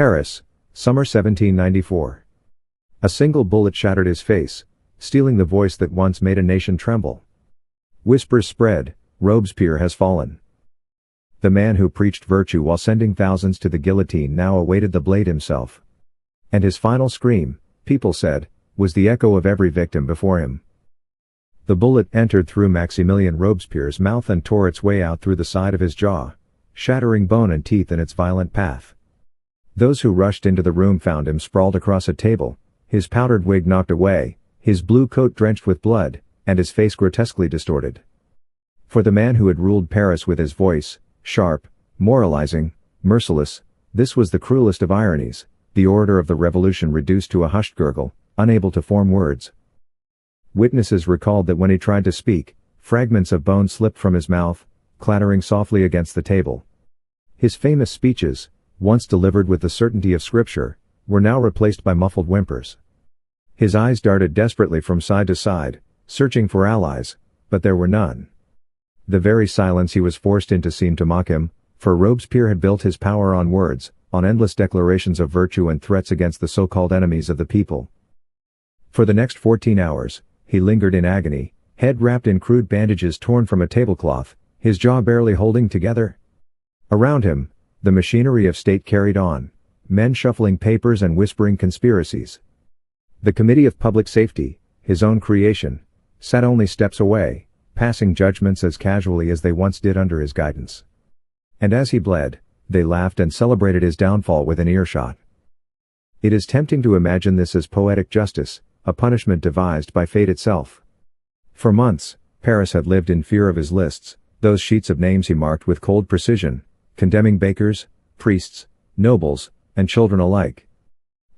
Paris, summer 1794. A single bullet shattered his face, stealing the voice that once made a nation tremble. Whispers spread, Robespierre has fallen. The man who preached virtue while sending thousands to the guillotine now awaited the blade himself. And his final scream, people said, was the echo of every victim before him. The bullet entered through Maximilien Robespierre's mouth and tore its way out through the side of his jaw, shattering bone and teeth in its violent path. Those who rushed into the room found him sprawled across a table, his powdered wig knocked away, his blue coat drenched with blood, and his face grotesquely distorted. For the man who had ruled Paris with his voice, sharp, moralizing, merciless, this was the cruelest of ironies, the orator of the revolution reduced to a hushed gurgle, unable to form words. Witnesses recalled that when he tried to speak, fragments of bone slipped from his mouth, clattering softly against the table. His famous speeches, once delivered with the certainty of scripture, were now replaced by muffled whimpers. His eyes darted desperately from side to side, searching for allies, but there were none. The very silence he was forced into seemed to mock him, for Robespierre had built his power on words, on endless declarations of virtue and threats against the so-called enemies of the people. For the next 14 hours, he lingered in agony, head wrapped in crude bandages torn from a tablecloth, his jaw barely holding together. Around him, the machinery of state carried on, men shuffling papers and whispering conspiracies. The Committee of Public Safety, his own creation, sat only steps away, passing judgments as casually as they once did under his guidance. And as he bled, they laughed and celebrated his downfall within earshot. It is tempting to imagine this as poetic justice, a punishment devised by fate itself. For months, Paris had lived in fear of his lists, those sheets of names he marked with cold precision, condemning bakers, priests, nobles, and children alike.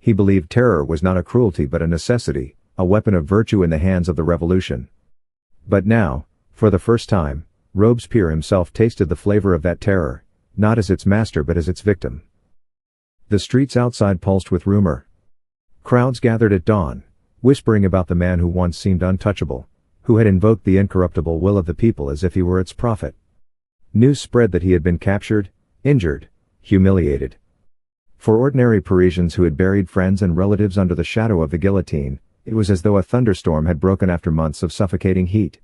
He believed terror was not a cruelty but a necessity, a weapon of virtue in the hands of the revolution. But now, for the first time, Robespierre himself tasted the flavor of that terror, not as its master but as its victim. The streets outside pulsed with rumor. Crowds gathered at dawn, whispering about the man who once seemed untouchable, who had invoked the incorruptible will of the people as if he were its prophet. News spread that he had been captured, injured, humiliated. For ordinary Parisians who had buried friends and relatives under the shadow of the guillotine, it was as though a thunderstorm had broken after months of suffocating heat.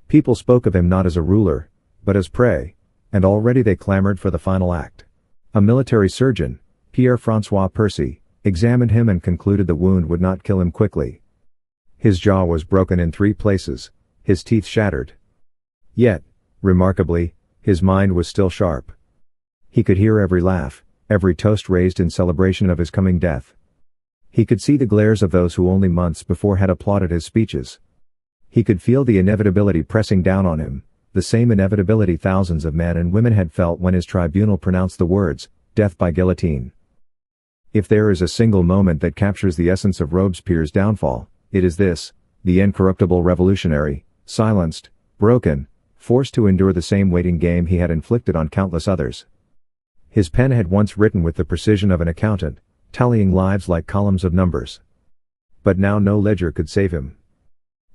People spoke of him not as a ruler, but as prey, and already they clamored for the final act. A military surgeon, Pierre-François Percy, examined him and concluded the wound would not kill him quickly. His jaw was broken in 3 places, his teeth shattered. Yet, remarkably, his mind was still sharp. He could hear every laugh, every toast raised in celebration of his coming death. He could see the glares of those who only months before had applauded his speeches. He could feel the inevitability pressing down on him, the same inevitability thousands of men and women had felt when his tribunal pronounced the words, "Death by guillotine." If there is a single moment that captures the essence of Robespierre's downfall, it is this, the incorruptible revolutionary, silenced, broken, forced to endure the same waiting game he had inflicted on countless others. His pen had once written with the precision of an accountant, tallying lives like columns of numbers. But now no ledger could save him.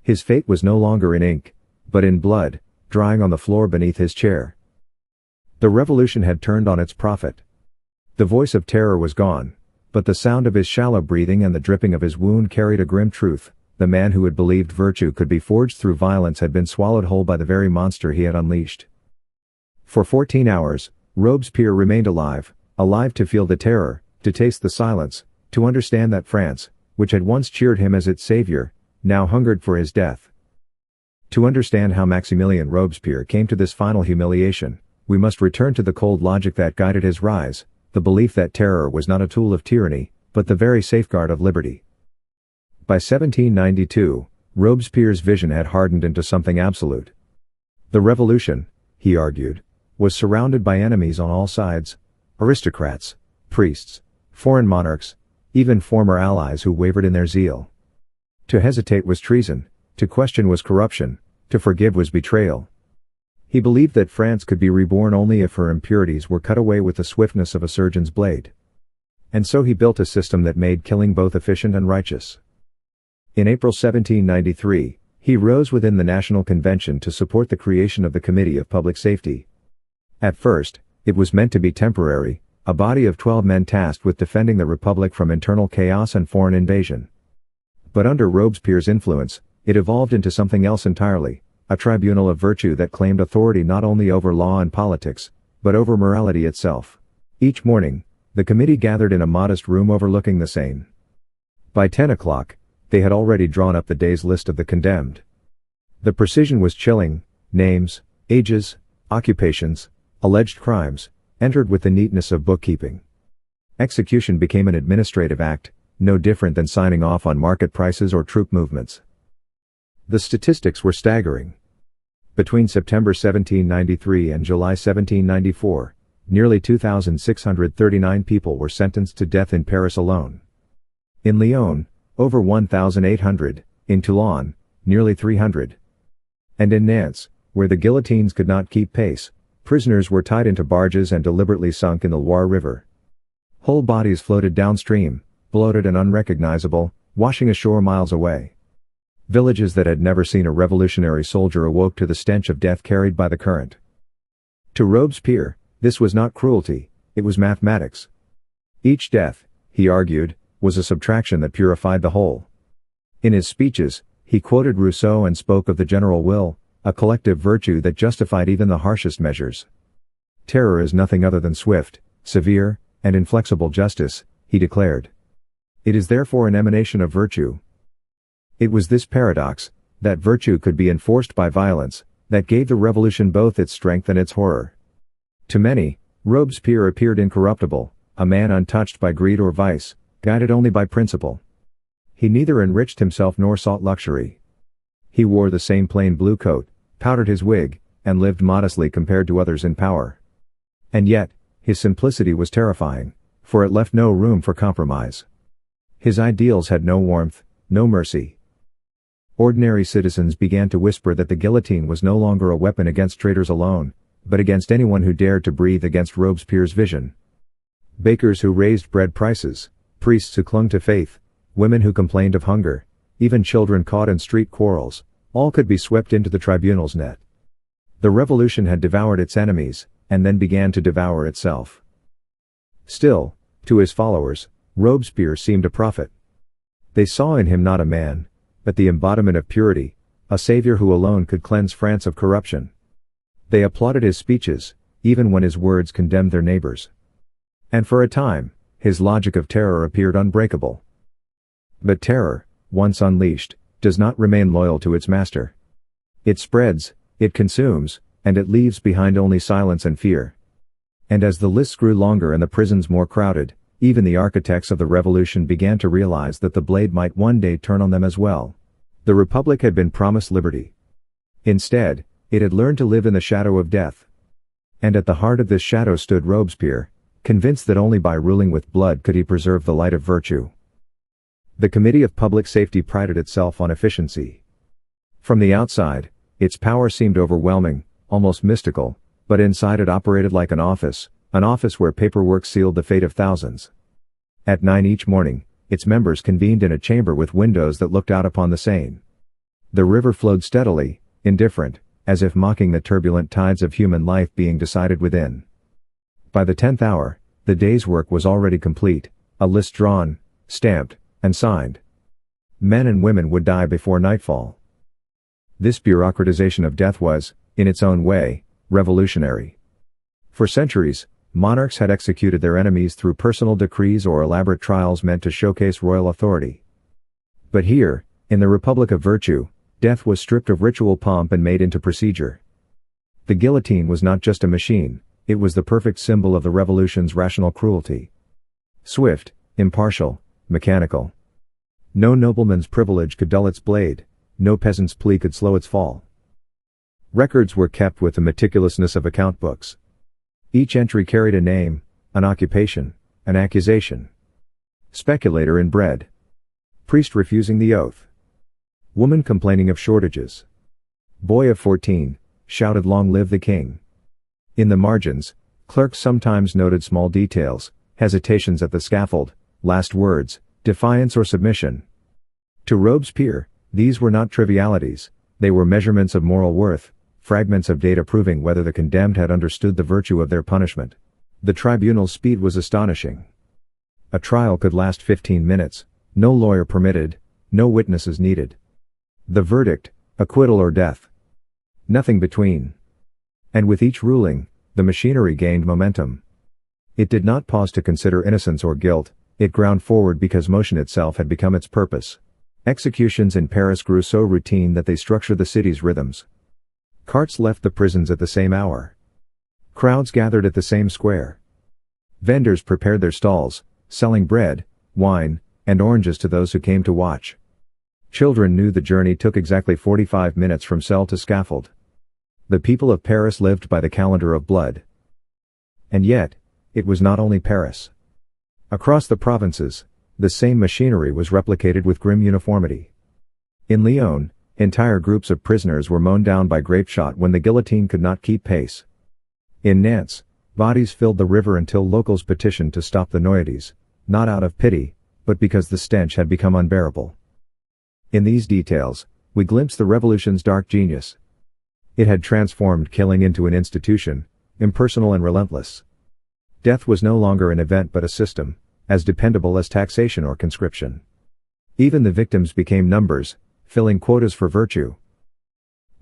His fate was no longer in ink, but in blood, drying on the floor beneath his chair. The revolution had turned on its prophet. The voice of terror was gone, but the sound of his shallow breathing and the dripping of his wound carried a grim truth. The man who had believed virtue could be forged through violence had been swallowed whole by the very monster he had unleashed. For 14 hours, Robespierre remained alive, alive to feel the terror, to taste the silence, to understand that France, which had once cheered him as its savior, now hungered for his death. To understand how Maximilien Robespierre came to this final humiliation, we must return to the cold logic that guided his rise, the belief that terror was not a tool of tyranny, but the very safeguard of liberty. By 1792, Robespierre's vision had hardened into something absolute. The revolution, he argued, was surrounded by enemies on all sides, aristocrats, priests, foreign monarchs, even former allies who wavered in their zeal. To hesitate was treason, to question was corruption, to forgive was betrayal. He believed that France could be reborn only if her impurities were cut away with the swiftness of a surgeon's blade. And so he built a system that made killing both efficient and righteous. In April 1793, he rose within the National Convention to support the creation of the Committee of Public Safety. At first, it was meant to be temporary, a body of 12 men tasked with defending the Republic from internal chaos and foreign invasion. But under Robespierre's influence, it evolved into something else entirely, a tribunal of virtue that claimed authority not only over law and politics, but over morality itself. Each morning, the committee gathered in a modest room overlooking the Seine. By 10 o'clock, they had already drawn up the day's list of the condemned. The precision was chilling: names, ages, occupations, alleged crimes, entered with the neatness of bookkeeping. Execution became an administrative act, no different than signing off on market prices or troop movements. The statistics were staggering. Between September 1793 and July 1794, nearly 2,639 people were sentenced to death in Paris alone. In Lyon, over 1,800, in Toulon, nearly 300. And in Nantes, where the guillotines could not keep pace, prisoners were tied into barges and deliberately sunk in the Loire River. Whole bodies floated downstream, bloated and unrecognizable, washing ashore miles away. Villages that had never seen a revolutionary soldier awoke to the stench of death carried by the current. To Robespierre, this was not cruelty, it was mathematics. Each death, he argued, was a subtraction that purified the whole. In his speeches, he quoted Rousseau and spoke of the general will, a collective virtue that justified even the harshest measures. Terror is nothing other than swift, severe, and inflexible justice, he declared. It is therefore an emanation of virtue. It was this paradox, that virtue could be enforced by violence, that gave the revolution both its strength and its horror. To many, Robespierre appeared incorruptible, a man untouched by greed or vice, guided only by principle. He neither enriched himself nor sought luxury. He wore the same plain blue coat, powdered his wig, and lived modestly compared to others in power. And yet, his simplicity was terrifying, for it left no room for compromise. His ideals had no warmth, no mercy. Ordinary citizens began to whisper that the guillotine was no longer a weapon against traitors alone, but against anyone who dared to breathe against Robespierre's vision. Bakers who raised bread prices, priests who clung to faith, women who complained of hunger, even children caught in street quarrels, all could be swept into the tribunal's net. The revolution had devoured its enemies, and then began to devour itself. Still, to his followers, Robespierre seemed a prophet. They saw in him not a man, but the embodiment of purity, a savior who alone could cleanse France of corruption. They applauded his speeches, even when his words condemned their neighbors. And for a time, his logic of terror appeared unbreakable. But terror, once unleashed, does not remain loyal to its master. It spreads, it consumes, and it leaves behind only silence and fear. And as the lists grew longer and the prisons more crowded, even the architects of the revolution began to realize that the blade might one day turn on them as well. The Republic had been promised liberty. Instead, it had learned to live in the shadow of death. And at the heart of this shadow stood Robespierre, convinced that only by ruling with blood could he preserve the light of virtue. The Committee of Public Safety prided itself on efficiency. From the outside, its power seemed overwhelming, almost mystical, but inside it operated like an office where paperwork sealed the fate of thousands. At 9 each morning, its members convened in a chamber with windows that looked out upon the Seine. The river flowed steadily, indifferent, as if mocking the turbulent tides of human life being decided within. By the 10th hour, the day's work was already complete, a list drawn, stamped, and signed. Men and women would die before nightfall. This bureaucratization of death was, in its own way, revolutionary. For centuries, monarchs had executed their enemies through personal decrees or elaborate trials meant to showcase royal authority. But here, in the Republic of Virtue, death was stripped of ritual pomp and made into procedure. The guillotine was not just a machine, it was the perfect symbol of the revolution's rational cruelty. Swift, impartial, mechanical. No nobleman's privilege could dull its blade, no peasant's plea could slow its fall. Records were kept with the meticulousness of account books. Each entry carried a name, an occupation, an accusation. Speculator in bread. Priest refusing the oath. Woman complaining of shortages. Boy of 14, shouted "Long live the king." In the margins, clerks sometimes noted small details, hesitations at the scaffold, last words, defiance or submission. To Robespierre, these were not trivialities, they were measurements of moral worth, fragments of data proving whether the condemned had understood the virtue of their punishment. The tribunal's speed was astonishing. A trial could last 15 minutes, no lawyer permitted, no witnesses needed. The verdict, acquittal or death. Nothing between. And with each ruling, the machinery gained momentum. It did not pause to consider innocence or guilt, it ground forward because motion itself had become its purpose. Executions in Paris grew so routine that they structured the city's rhythms. Carts left the prisons at the same hour. Crowds gathered at the same square. Vendors prepared their stalls, selling bread, wine, and oranges to those who came to watch. Children knew the journey took exactly 45 minutes from cell to scaffold. The people of Paris lived by the calendar of blood. And yet, it was not only Paris. Across the provinces, the same machinery was replicated with grim uniformity. In Lyon, entire groups of prisoners were mown down by grapeshot when the guillotine could not keep pace. In Nantes, bodies filled the river until locals petitioned to stop the noyades, not out of pity, but because the stench had become unbearable. In these details, we glimpse the revolution's dark genius. It had transformed killing into an institution, impersonal and relentless. Death was no longer an event but a system, as dependable as taxation or conscription. Even the victims became numbers, filling quotas for virtue.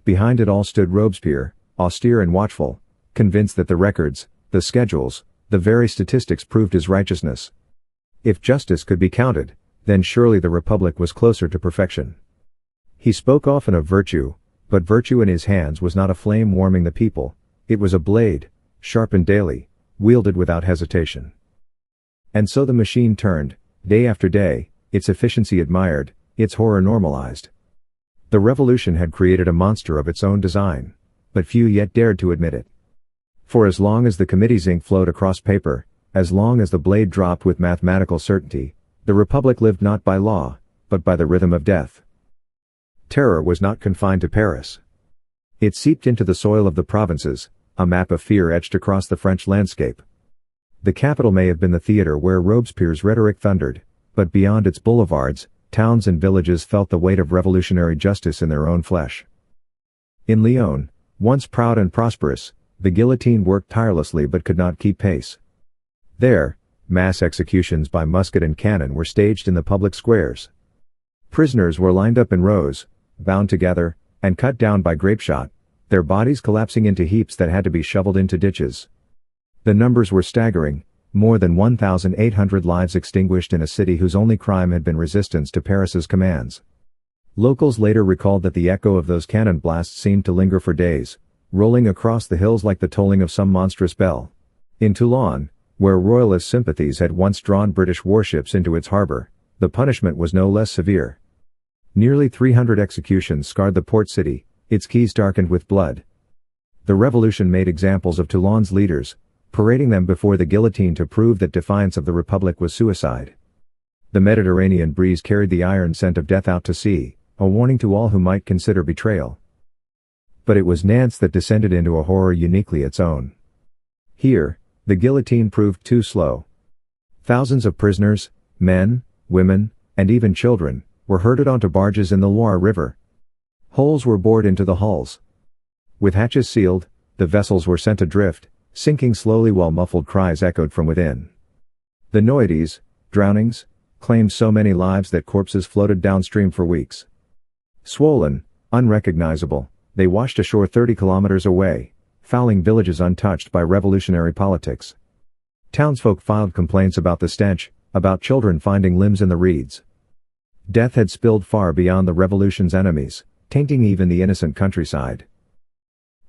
Behind it all stood Robespierre, austere and watchful, convinced that the records, the schedules, the very statistics proved his righteousness. If justice could be counted, then surely the Republic was closer to perfection. He spoke often of virtue, but virtue in his hands was not a flame warming the people, it was a blade, sharpened daily, wielded without hesitation. And so the machine turned, day after day, its efficiency admired, its horror normalized. The revolution had created a monster of its own design, but few yet dared to admit it. For as long as the committee's ink flowed across paper, as long as the blade dropped with mathematical certainty, the Republic lived not by law, but by the rhythm of death. Terror was not confined to Paris. It seeped into the soil of the provinces, a map of fear etched across the French landscape. The capital may have been the theater where Robespierre's rhetoric thundered, but beyond its boulevards, towns and villages felt the weight of revolutionary justice in their own flesh. In Lyon, once proud and prosperous, the guillotine worked tirelessly but could not keep pace. There, mass executions by musket and cannon were staged in the public squares. Prisoners were lined up in rows, bound together, and cut down by grapeshot, their bodies collapsing into heaps that had to be shoveled into ditches. The numbers were staggering, more than 1,800 lives extinguished in a city whose only crime had been resistance to Paris's commands. Locals later recalled that the echo of those cannon blasts seemed to linger for days, rolling across the hills like the tolling of some monstrous bell. In Toulon, where royalist sympathies had once drawn British warships into its harbor, the punishment was no less severe. Nearly 300 executions scarred the port city, its quays darkened with blood. The revolution made examples of Toulon's leaders, parading them before the guillotine to prove that defiance of the Republic was suicide. The Mediterranean breeze carried the iron scent of death out to sea, a warning to all who might consider betrayal. But it was Nantes that descended into a horror uniquely its own. Here, the guillotine proved too slow. Thousands of prisoners, men, women, and even children, were herded onto barges in the Loire River. Holes were bored into the hulls. With hatches sealed, the vessels were sent adrift, sinking slowly while muffled cries echoed from within. The noyades, drownings, claimed so many lives that corpses floated downstream for weeks. Swollen, unrecognizable, they washed ashore 30 kilometers away, fouling villages untouched by revolutionary politics. Townsfolk filed complaints about the stench, about children finding limbs in the reeds. Death had spilled far beyond the revolution's enemies, tainting even the innocent countryside.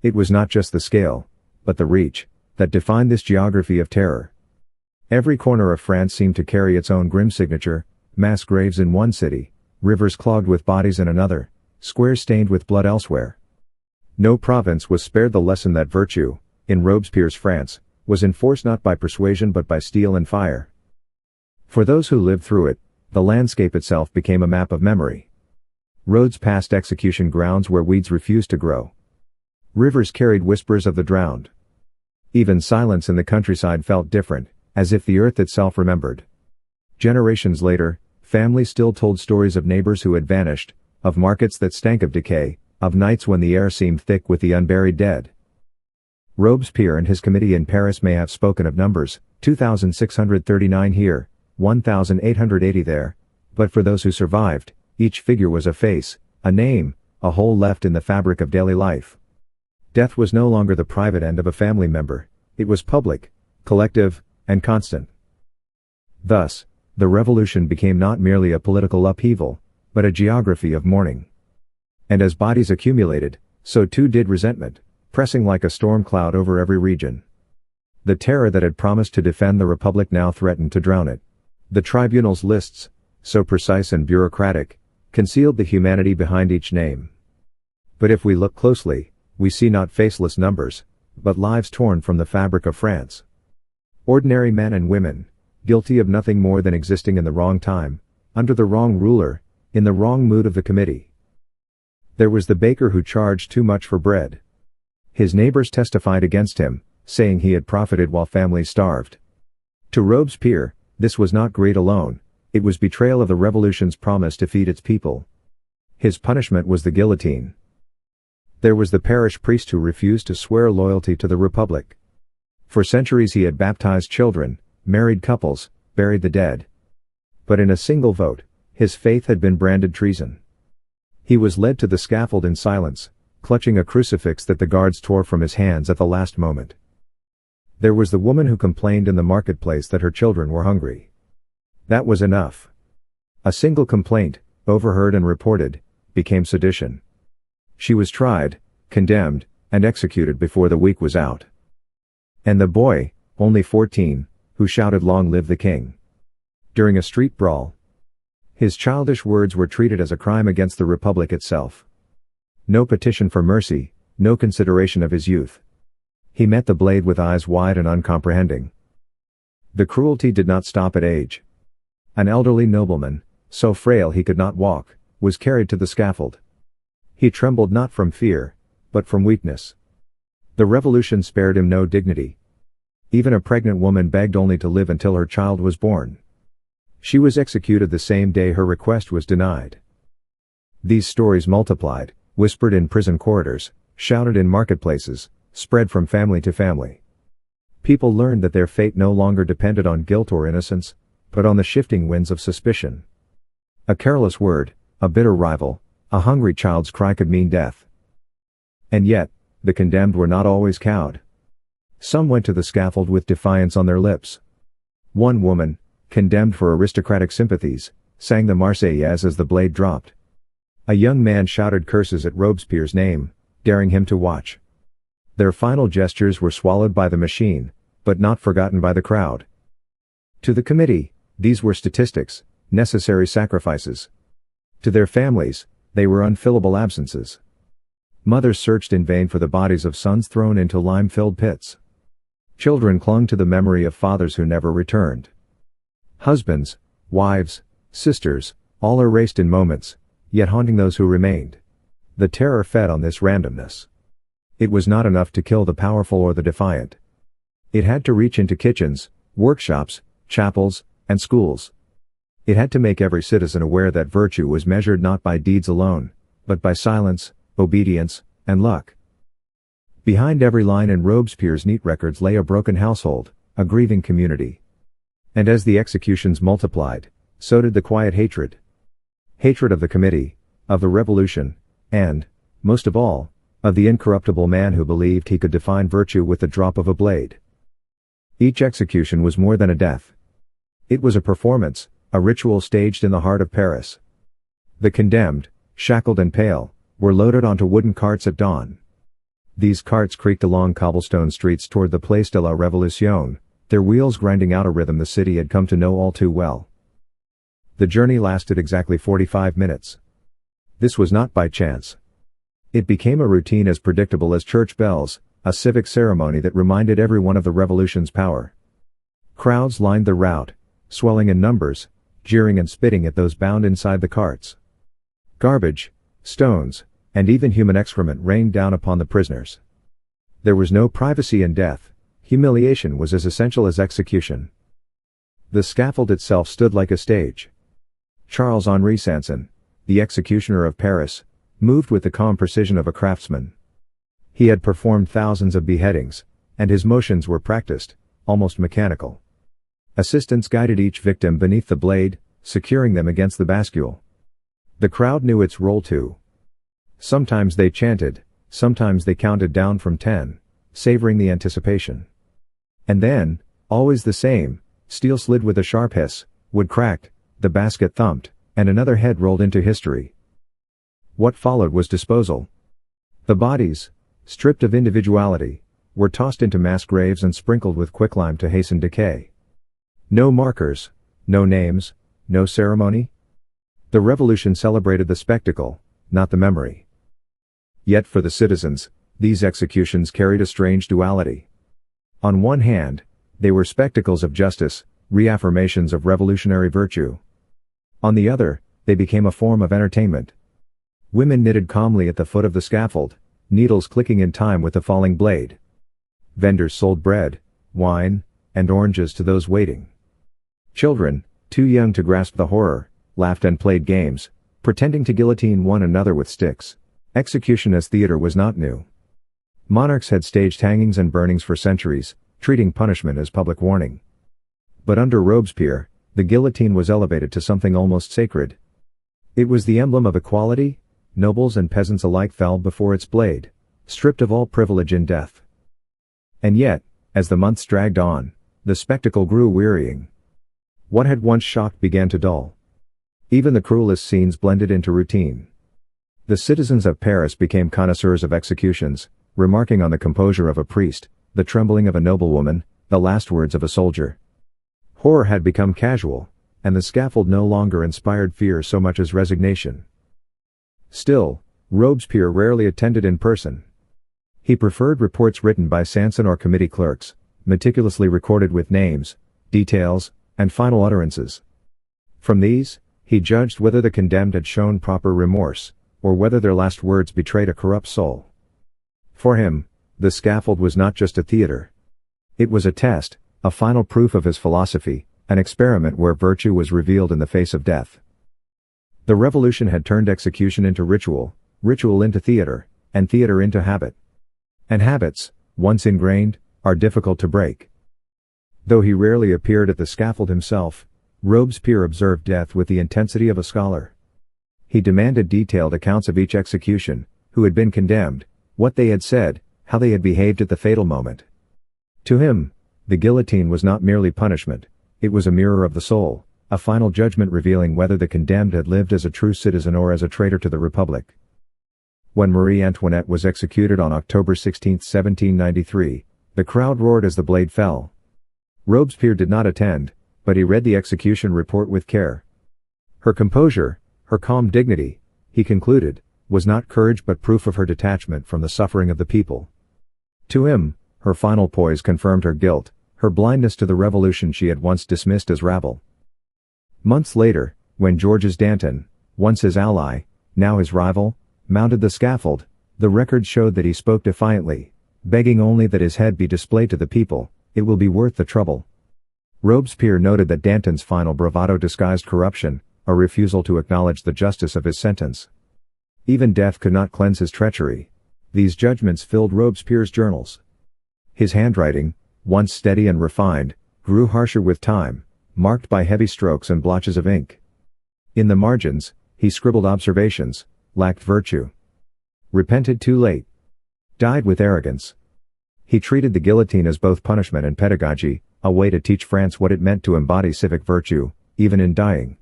It was not just the scale, but the reach, that defined this geography of terror. Every corner of France seemed to carry its own grim signature, mass graves in one city, rivers clogged with bodies in another, squares stained with blood elsewhere. No province was spared the lesson that virtue, in Robespierre's France, was enforced not by persuasion but by steel and fire. For those who lived through it, the landscape itself became a map of memory. Roads passed execution grounds where weeds refused to grow. Rivers carried whispers of the drowned. Even silence in the countryside felt different, as if the earth itself remembered. Generations later, families still told stories of neighbors who had vanished, of markets that stank of decay, of nights when the air seemed thick with the unburied dead. Robespierre and his committee in Paris may have spoken of numbers, 2,639 here, 1,880 there, but for those who survived, each figure was a face, a name, a hole left in the fabric of daily life. Death was no longer the private end of a family member, it was public, collective, and constant. Thus, the revolution became not merely a political upheaval, but a geography of mourning. And as bodies accumulated, so too did resentment, pressing like a storm cloud over every region. The terror that had promised to defend the Republic now threatened to drown it. The tribunal's lists, so precise and bureaucratic, concealed the humanity behind each name. But if we look closely, we see not faceless numbers, but lives torn from the fabric of France. Ordinary men and women, guilty of nothing more than existing in the wrong time, under the wrong ruler, in the wrong mood of the committee. There was the baker who charged too much for bread. His neighbors testified against him, saying he had profited while families starved. To Robespierre, this was not greed alone, it was betrayal of the revolution's promise to feed its people. His punishment was the guillotine. There was the parish priest who refused to swear loyalty to the Republic. For centuries he had baptized children, married couples, buried the dead. But in a single vote, his faith had been branded treason. He was led to the scaffold in silence, clutching a crucifix that the guards tore from his hands at the last moment. There was the woman who complained in the marketplace that her children were hungry. That was enough. A single complaint, overheard and reported, became sedition. She was tried, condemned, and executed before the week was out. And the boy, only 14, who shouted "Long live the King!" during a street brawl. His childish words were treated as a crime against the Republic itself. No petition for mercy, no consideration of his youth. He met the blade with eyes wide and uncomprehending. The cruelty did not stop at age. An elderly nobleman, so frail he could not walk, was carried to the scaffold. He trembled not from fear, but from weakness. The revolution spared him no dignity. Even a pregnant woman begged only to live until her child was born. She was executed the same day her request was denied. These stories multiplied, whispered in prison corridors, shouted in marketplaces, spread from family to family. People learned that their fate no longer depended on guilt or innocence, but on the shifting winds of suspicion. A careless word, a bitter rival, a hungry child's cry could mean death. And yet, the condemned were not always cowed. Some went to the scaffold with defiance on their lips. One woman, condemned for aristocratic sympathies, sang the Marseillaise as the blade dropped. A young man shouted curses at Robespierre's name, daring him to watch. Their final gestures were swallowed by the machine, but not forgotten by the crowd. To the committee, these were statistics, necessary sacrifices. To their families, they were unfillable absences. Mothers searched in vain for the bodies of sons thrown into lime-filled pits. Children clung to the memory of fathers who never returned. Husbands, wives, sisters, all erased in moments, yet haunting those who remained. The terror fed on this randomness. It was not enough to kill the powerful or the defiant. It had to reach into kitchens, workshops, chapels, and schools. It had to make every citizen aware that virtue was measured not by deeds alone, but by silence, obedience, and luck. Behind every line in Robespierre's neat records lay a broken household, a grieving community. And as the executions multiplied, so did the quiet hatred. Hatred of the committee, of the revolution, and, most of all, of the incorruptible man who believed he could define virtue with the drop of a blade. Each execution was more than a death. It was a performance, a ritual staged in the heart of Paris. The condemned, shackled and pale, were loaded onto wooden carts at dawn. These carts creaked along cobblestone streets toward the Place de la Révolution, their wheels grinding out a rhythm the city had come to know all too well. The journey lasted exactly 45 minutes. This was not by chance. It became a routine as predictable as church bells, a civic ceremony that reminded everyone of the revolution's power. Crowds lined the route, swelling in numbers, jeering and spitting at those bound inside the carts. Garbage, stones, and even human excrement rained down upon the prisoners. There was no privacy in death. Humiliation was as essential as execution. The scaffold itself stood like a stage. Charles-Henri Sanson, the executioner of Paris, moved with the calm precision of a craftsman. He had performed thousands of beheadings, and his motions were practiced, almost mechanical. Assistants guided each victim beneath the blade, securing them against the bascule. The crowd knew its role too. Sometimes they chanted, sometimes they counted down from 10, savoring the anticipation. And then, always the same, steel slid with a sharp hiss, wood cracked, the basket thumped, and another head rolled into history. What followed was disposal. The bodies, stripped of individuality, were tossed into mass graves and sprinkled with quicklime to hasten decay. No markers, no names, no ceremony. The revolution celebrated the spectacle, not the memory. Yet for the citizens, these executions carried a strange duality. On one hand, they were spectacles of justice, reaffirmations of revolutionary virtue. On the other, they became a form of entertainment. Women knitted calmly at the foot of the scaffold, needles clicking in time with the falling blade. Vendors sold bread, wine, and oranges to those waiting. Children, too young to grasp the horror, laughed and played games, pretending to guillotine one another with sticks. Execution as theater was not new. Monarchs had staged hangings and burnings for centuries, treating punishment as public warning. But under Robespierre, the guillotine was elevated to something almost sacred. It was the emblem of equality. Nobles and peasants alike fell before its blade, stripped of all privilege in death. And yet, as the months dragged on, the spectacle grew wearying. What had once shocked began to dull. Even the cruelest scenes blended into routine. The citizens of Paris became connoisseurs of executions, remarking on the composure of a priest, the trembling of a noblewoman, the last words of a soldier. Horror had become casual, and the scaffold no longer inspired fear so much as resignation. Still, Robespierre rarely attended in person. He preferred reports written by Sanson or committee clerks, meticulously recorded with names, details, and final utterances. From these, he judged whether the condemned had shown proper remorse, or whether their last words betrayed a corrupt soul. For him, the scaffold was not just a theater. It was a test, a final proof of his philosophy, an experiment where virtue was revealed in the face of death. The revolution had turned execution into ritual, ritual into theater, and theater into habit. And habits, once ingrained, are difficult to break. Though he rarely appeared at the scaffold himself, Robespierre observed death with the intensity of a scholar. He demanded detailed accounts of each execution, who had been condemned, what they had said, how they had behaved at the fatal moment. To him, the guillotine was not merely punishment, it was a mirror of the soul, a final judgment revealing whether the condemned had lived as a true citizen or as a traitor to the Republic. When Marie Antoinette was executed on October 16, 1793, the crowd roared as the blade fell. Robespierre did not attend, but he read the execution report with care. Her composure, her calm dignity, he concluded, was not courage but proof of her detachment from the suffering of the people. To him, her final poise confirmed her guilt, her blindness to the revolution she had once dismissed as rabble. Months later, when Georges Danton, once his ally, now his rival, mounted the scaffold, the record showed that he spoke defiantly, begging only that his head be displayed to the people, it will be worth the trouble. Robespierre noted that Danton's final bravado disguised corruption, a refusal to acknowledge the justice of his sentence. Even death could not cleanse his treachery. These judgments filled Robespierre's journals. His handwriting, once steady and refined, grew harsher with time, marked by heavy strokes and blotches of ink. In the margins, he scribbled observations, lacked virtue. Repented too late. Died with arrogance. He treated the guillotine as both punishment and pedagogy, a way to teach France what it meant to embody civic virtue, even in dying.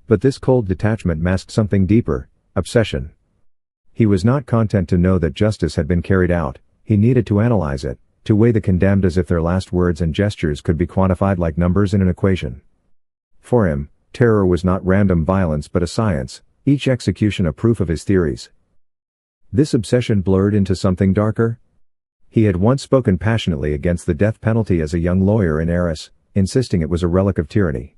But this cold detachment masked something deeper, obsession. He was not content to know that justice had been carried out, he needed to analyze it, to weigh the condemned as if their last words and gestures could be quantified like numbers in an equation. For him, terror was not random violence but a science, each execution a proof of his theories. This obsession blurred into something darker. He had once spoken passionately against the death penalty as a young lawyer in Arras, insisting it was a relic of tyranny.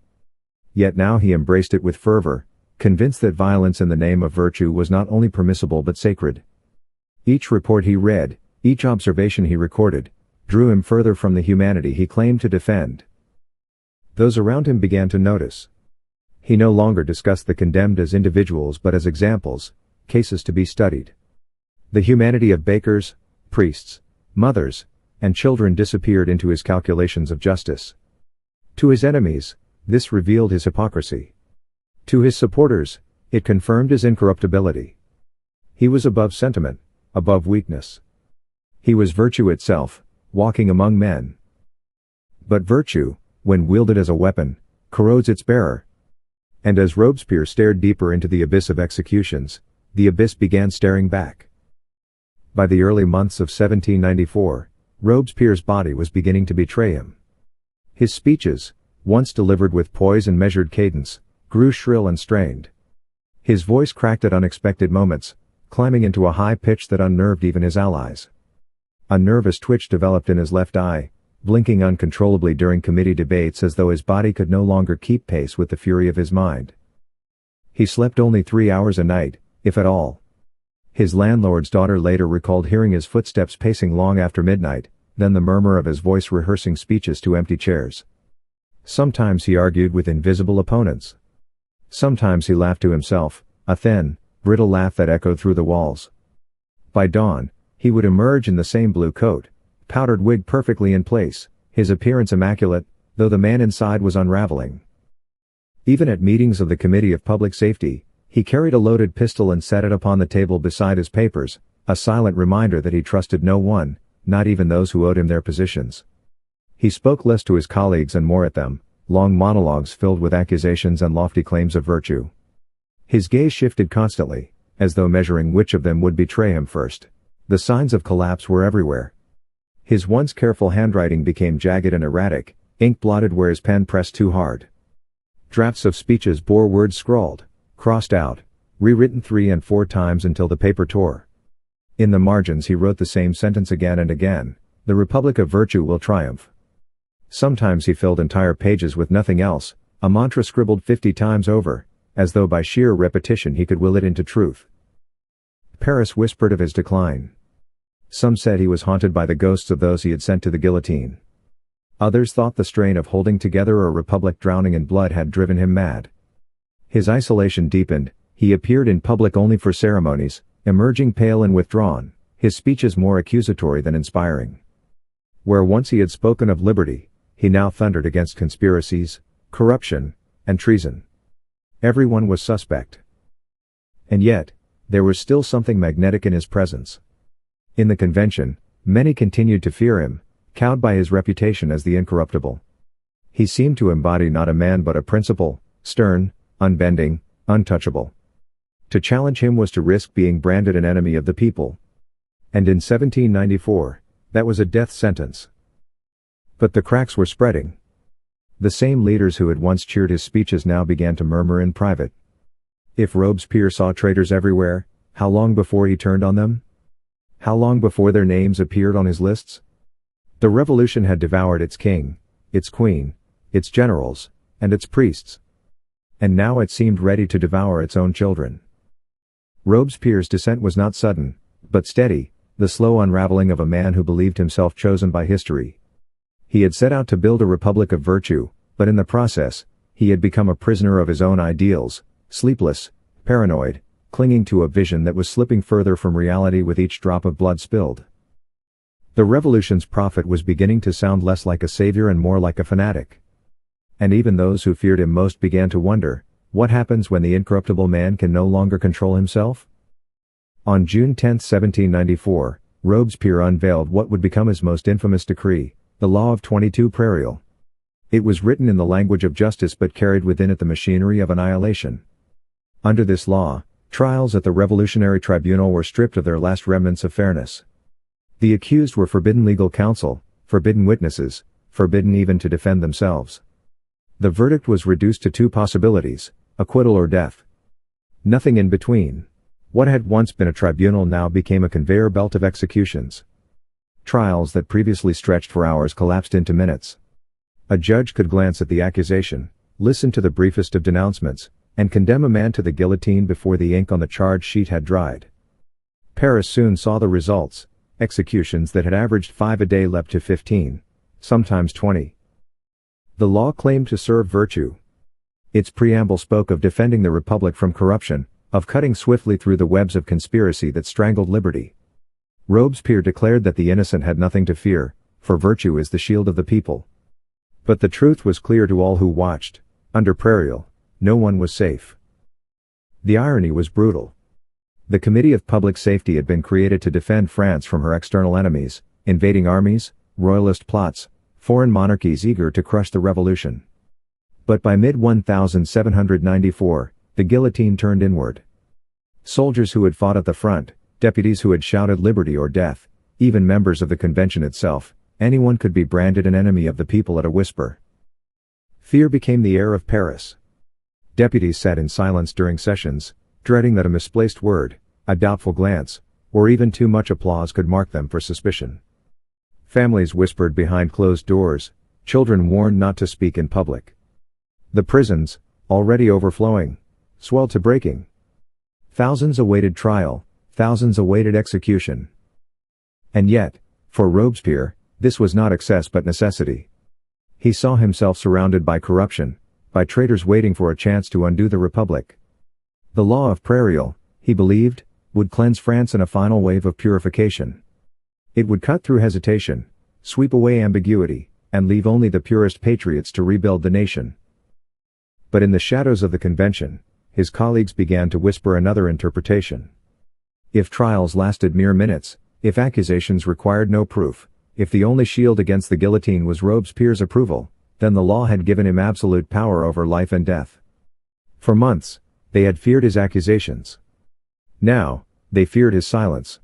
Yet now he embraced it with fervor, convinced that violence in the name of virtue was not only permissible but sacred. Each report he read, each observation he recorded, drew him further from the humanity he claimed to defend. Those around him began to notice. He no longer discussed the condemned as individuals but as examples, cases to be studied. The humanity of bakers, priests, mothers, and children disappeared into his calculations of justice. To his enemies, this revealed his hypocrisy. To his supporters, it confirmed his incorruptibility. He was above sentiment, above weakness. He was virtue itself, walking among men. But virtue, when wielded as a weapon, corrodes its bearer. And as Robespierre stared deeper into the abyss of executions, the abyss began staring back. By the early months of 1794, Robespierre's body was beginning to betray him. His speeches, once delivered with poise and measured cadence, grew shrill and strained. His voice cracked at unexpected moments, climbing into a high pitch that unnerved even his allies. A nervous twitch developed in his left eye, blinking uncontrollably during committee debates as though his body could no longer keep pace with the fury of his mind. He slept only 3 hours a night, if at all. His landlord's daughter later recalled hearing his footsteps pacing long after midnight, then the murmur of his voice rehearsing speeches to empty chairs. Sometimes he argued with invisible opponents. Sometimes he laughed to himself, a thin, brittle laugh that echoed through the walls. By dawn, he would emerge in the same blue coat, powdered wig perfectly in place, his appearance immaculate, though the man inside was unraveling. Even at meetings of the Committee of Public Safety, he carried a loaded pistol and set it upon the table beside his papers, a silent reminder that he trusted no one, not even those who owed him their positions. He spoke less to his colleagues and more at them, long monologues filled with accusations and lofty claims of virtue. His gaze shifted constantly, as though measuring which of them would betray him first. The signs of collapse were everywhere. His once careful handwriting became jagged and erratic, ink blotted where his pen pressed too hard. Drafts of speeches bore words scrawled, crossed out, rewritten 3 and 4 times until the paper tore. In the margins he wrote the same sentence again and again: "The Republic of Virtue will triumph." Sometimes he filled entire pages with nothing else, a mantra scribbled 50 times over, as though by sheer repetition he could will it into truth. Paris whispered of his decline. Some said he was haunted by the ghosts of those he had sent to the guillotine. Others thought the strain of holding together a republic drowning in blood had driven him mad. His isolation deepened, he appeared in public only for ceremonies, emerging pale and withdrawn, his speeches more accusatory than inspiring. Where once he had spoken of liberty, he now thundered against conspiracies, corruption, and treason. Everyone was suspect. And yet, there was still something magnetic in his presence. In the convention, many continued to fear him, cowed by his reputation as the incorruptible. He seemed to embody not a man but a principle, stern, unbending, untouchable. To challenge him was to risk being branded an enemy of the people. And in 1794, that was a death sentence. But the cracks were spreading. The same leaders who had once cheered his speeches now began to murmur in private. If Robespierre saw traitors everywhere, how long before he turned on them? How long before their names appeared on his lists? The revolution had devoured its king, its queen, its generals, and its priests. And now it seemed ready to devour its own children. Robespierre's descent was not sudden, but steady, the slow unraveling of a man who believed himself chosen by history. He had set out to build a republic of virtue, but in the process, he had become a prisoner of his own ideals, sleepless, paranoid, clinging to a vision that was slipping further from reality with each drop of blood spilled. The revolution's prophet was beginning to sound less like a savior and more like a fanatic. And even those who feared him most began to wonder, what happens when the incorruptible man can no longer control himself? On June 10, 1794, Robespierre unveiled what would become his most infamous decree, the Law of 22 Prairial. It was written in the language of justice but carried within it the machinery of annihilation. Under this law, trials at the Revolutionary Tribunal were stripped of their last remnants of fairness. The accused were forbidden legal counsel, forbidden witnesses, forbidden even to defend themselves. The verdict was reduced to 2 possibilities, acquittal or death. Nothing in between. What had once been a tribunal now became a conveyor belt of executions. Trials that previously stretched for hours collapsed into minutes. A judge could glance at the accusation, listen to the briefest of denouncements, and condemn a man to the guillotine before the ink on the charge sheet had dried. Paris soon saw the results. Executions that had averaged 5 a day leapt to 15, sometimes 20. The law claimed to serve virtue. Its preamble spoke of defending the republic from corruption, of cutting swiftly through the webs of conspiracy that strangled liberty. Robespierre declared that the innocent had nothing to fear, for virtue is the shield of the people. But the truth was clear to all who watched. Under Prairial, no one was safe. The irony was brutal. The Committee of Public Safety had been created to defend France from her external enemies, invading armies, royalist plots, foreign monarchies eager to crush the revolution. But by mid-1794, the guillotine turned inward. Soldiers who had fought at the front, deputies who had shouted liberty or death, even members of the convention itself, anyone could be branded an enemy of the people at a whisper. Fear became the air of Paris. Deputies sat in silence during sessions, dreading that a misplaced word, a doubtful glance, or even too much applause could mark them for suspicion. Families whispered behind closed doors, children warned not to speak in public. The prisons, already overflowing, swelled to breaking. Thousands awaited trial, thousands awaited execution. And yet, for Robespierre, this was not excess but necessity. He saw himself surrounded by corruption, by traitors waiting for a chance to undo the Republic. The law of Prairial, he believed, would cleanse France in a final wave of purification. It would cut through hesitation, sweep away ambiguity, and leave only the purest patriots to rebuild the nation. But in the shadows of the convention, his colleagues began to whisper another interpretation. If trials lasted mere minutes, if accusations required no proof, if the only shield against the guillotine was Robespierre's approval, then the law had given him absolute power over life and death. For months, they had feared his accusations. Now, they feared his silence.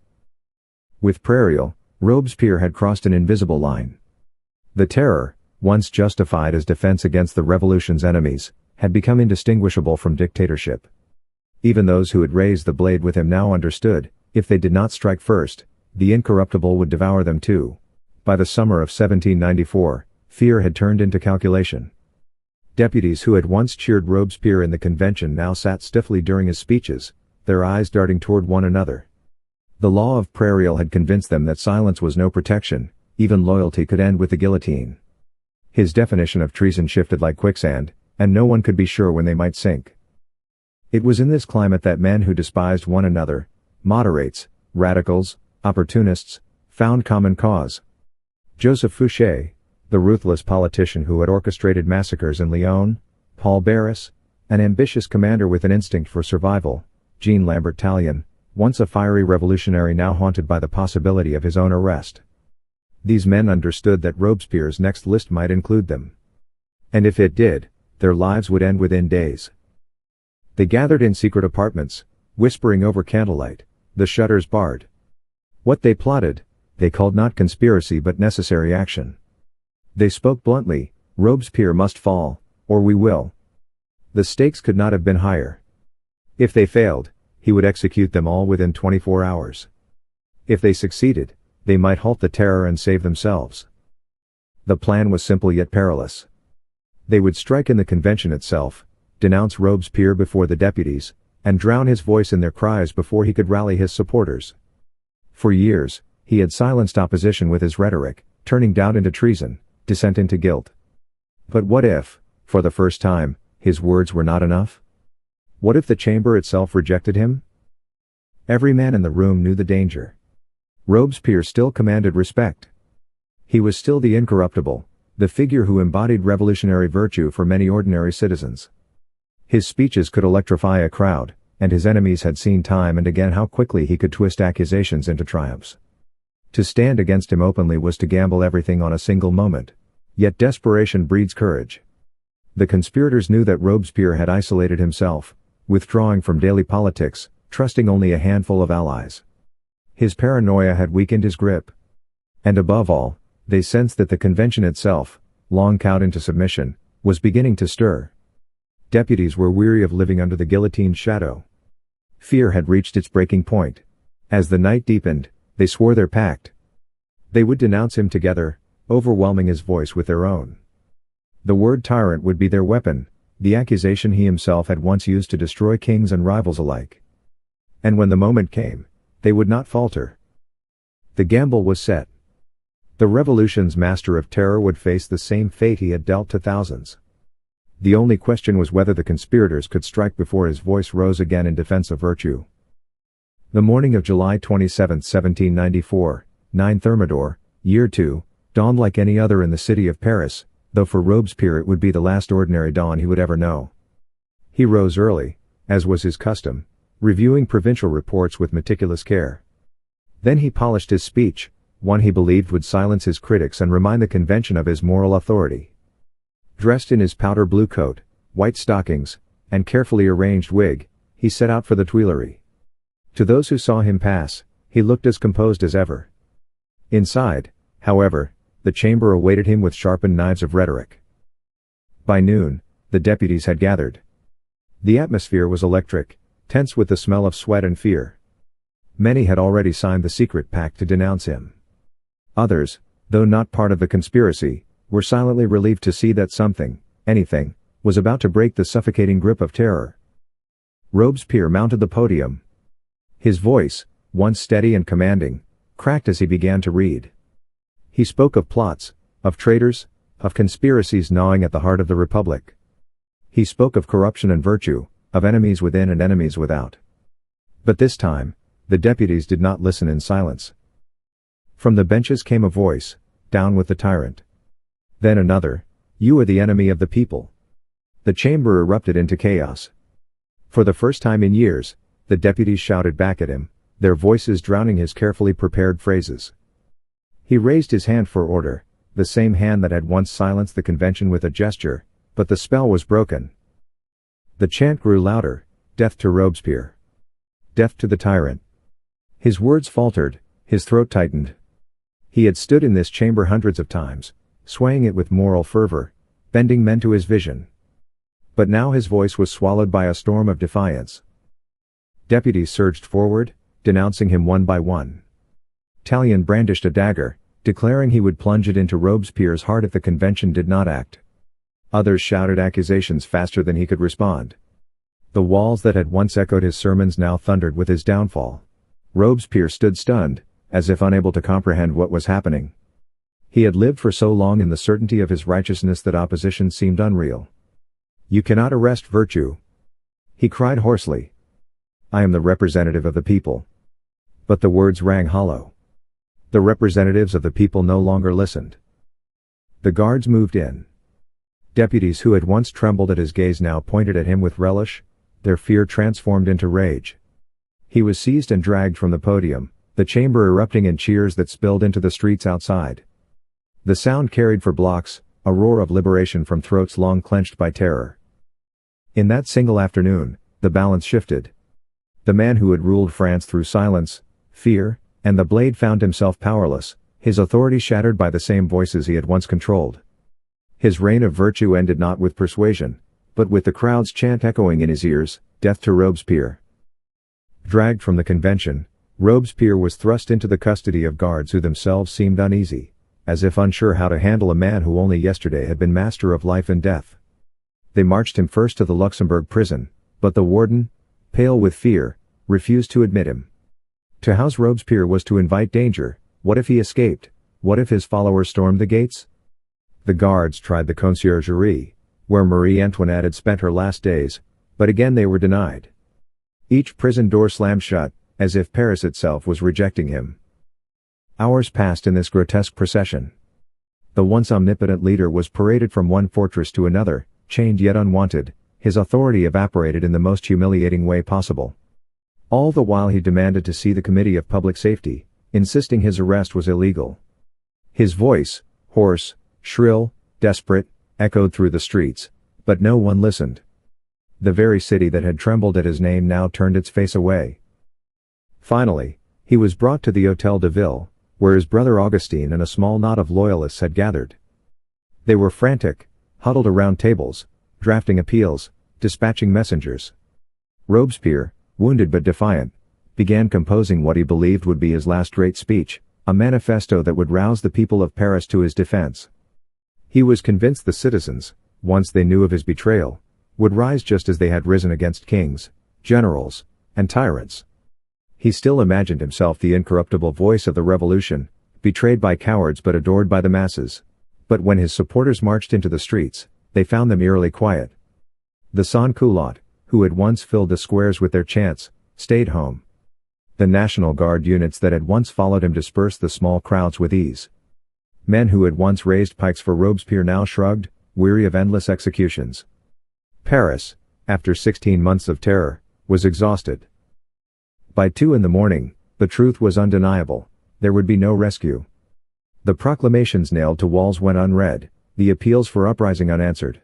With Prairial, Robespierre had crossed an invisible line. The terror, once justified as defense against the revolution's enemies, had become indistinguishable from dictatorship. Even those who had raised the blade with him now understood, if they did not strike first, the incorruptible would devour them too. By the summer of 1794, fear had turned into calculation. Deputies who had once cheered Robespierre in the convention now sat stiffly during his speeches, their eyes darting toward one another. The law of Prairial had convinced them that silence was no protection, even loyalty could end with the guillotine. His definition of treason shifted like quicksand, and no one could be sure when they might sink. It was in this climate that men who despised one another, moderates, radicals, opportunists, found common cause. Joseph Fouché, the ruthless politician who had orchestrated massacres in Lyon, Paul Barras, an ambitious commander with an instinct for survival, Jean Lambert Tallien, once a fiery revolutionary now haunted by the possibility of his own arrest. These men understood that Robespierre's next list might include them. And if it did, their lives would end within days. They gathered in secret apartments, whispering over candlelight, the shutters barred. What they plotted, they called not conspiracy but necessary action. They spoke bluntly, Robespierre must fall, or we will. The stakes could not have been higher. If they failed, he would execute them all within 24 hours. If they succeeded, they might halt the terror and save themselves. The plan was simple yet perilous. They would strike in the convention itself, denounce Robespierre before the deputies, and drown his voice in their cries before he could rally his supporters. For years, he had silenced opposition with his rhetoric, turning doubt into treason, dissent into guilt. But what if, for the first time, his words were not enough? What if the chamber itself rejected him? Every man in the room knew the danger. Robespierre still commanded respect. He was still the incorruptible, the figure who embodied revolutionary virtue for many ordinary citizens. His speeches could electrify a crowd, and his enemies had seen time and again how quickly he could twist accusations into triumphs. To stand against him openly was to gamble everything on a single moment. Yet desperation breeds courage. The conspirators knew that Robespierre had isolated himself, withdrawing from daily politics, trusting only a handful of allies. His paranoia had weakened his grip. And above all, they sensed that the convention itself, long cowed into submission, was beginning to stir. Deputies were weary of living under the guillotine's shadow. Fear had reached its breaking point. As the night deepened, they swore their pact. They would denounce him together, overwhelming his voice with their own. The word tyrant would be their weapon, the accusation he himself had once used to destroy kings and rivals alike. And when the moment came, they would not falter. The gamble was set. The revolution's master of terror would face the same fate he had dealt to thousands. The only question was whether the conspirators could strike before his voice rose again in defense of virtue. The morning of July 27, 1794, 9 Thermidor, Year 2, dawned like any other in the city of Paris, though for Robespierre it would be the last ordinary dawn he would ever know. He rose early, as was his custom, reviewing provincial reports with meticulous care. Then he polished his speech, one he believed would silence his critics and remind the convention of his moral authority. Dressed in his powder blue coat, white stockings, and carefully arranged wig, he set out for the Tuileries. To those who saw him pass, he looked as composed as ever. Inside, however, the chamber awaited him with sharpened knives of rhetoric. By noon, the deputies had gathered. The atmosphere was electric, tense with the smell of sweat and fear. Many had already signed the secret pact to denounce him. Others, though not part of the conspiracy, were silently relieved to see that something, anything, was about to break the suffocating grip of terror. Robespierre mounted the podium. His voice, once steady and commanding, cracked as he began to read. He spoke of plots, of traitors, of conspiracies gnawing at the heart of the Republic. He spoke of corruption and virtue, of enemies within and enemies without. But this time, the deputies did not listen in silence. From the benches came a voice, "Down with the tyrant." Then another, "You are the enemy of the people." The chamber erupted into chaos. For the first time in years, the deputies shouted back at him, their voices drowning his carefully prepared phrases. He raised his hand for order, the same hand that had once silenced the convention with a gesture, but the spell was broken. The chant grew louder, "Death to Robespierre. Death to the tyrant." His words faltered, his throat tightened. He had stood in this chamber hundreds of times, swaying it with moral fervor, bending men to his vision. But now his voice was swallowed by a storm of defiance. Deputies surged forward, denouncing him one by one. Tallien brandished a dagger, declaring he would plunge it into Robespierre's heart if the convention did not act. Others shouted accusations faster than he could respond. The walls that had once echoed his sermons now thundered with his downfall. Robespierre stood stunned, as if unable to comprehend what was happening. He had lived for so long in the certainty of his righteousness that opposition seemed unreal. "You cannot arrest virtue," he cried hoarsely. "I am the representative of the people." But the words rang hollow. The representatives of the people no longer listened. The guards moved in. Deputies who had once trembled at his gaze now pointed at him with relish, their fear transformed into rage. He was seized and dragged from the podium, the chamber erupting in cheers that spilled into the streets outside. The sound carried for blocks, a roar of liberation from throats long clenched by terror. In that single afternoon, the balance shifted. The man who had ruled France through silence, fear, and the blade found himself powerless, his authority shattered by the same voices he had once controlled. His reign of virtue ended not with persuasion, but with the crowd's chant echoing in his ears, "Death to Robespierre." Dragged from the convention, Robespierre was thrust into the custody of guards who themselves seemed uneasy, as if unsure how to handle a man who only yesterday had been master of life and death. They marched him first to the Luxembourg prison, but the warden, pale with fear, refused to admit him. To house Robespierre was to invite danger. What if he escaped? What if his followers stormed the gates? The guards tried the conciergerie, where Marie Antoinette had spent her last days, but again they were denied. Each prison door slammed shut, as if Paris itself was rejecting him. Hours passed in this grotesque procession. The once omnipotent leader was paraded from one fortress to another, chained yet unwanted, his authority evaporated in the most humiliating way possible. All the while he demanded to see the Committee of Public Safety, insisting his arrest was illegal. His voice, hoarse, shrill, desperate, echoed through the streets, but no one listened. The very city that had trembled at his name now turned its face away. Finally, he was brought to the Hôtel de Ville, where his brother Augustin and a small knot of loyalists had gathered. They were frantic, huddled around tables, drafting appeals, dispatching messengers. Robespierre, wounded but defiant, began composing what he believed would be his last great speech, a manifesto that would rouse the people of Paris to his defense. He was convinced the citizens, once they knew of his betrayal, would rise just as they had risen against kings, generals, and tyrants. He still imagined himself the incorruptible voice of the revolution, betrayed by cowards but adored by the masses. But when his supporters marched into the streets, they found them eerily quiet. The sans-culottes, who had once filled the squares with their chants, stayed home. The National Guard units that had once followed him dispersed the small crowds with ease. Men who had once raised pikes for Robespierre now shrugged, weary of endless executions. Paris, after 16 months of terror, was exhausted. By 2 in the morning, the truth was undeniable: there would be no rescue. The proclamations nailed to walls went unread, the appeals for uprising unanswered.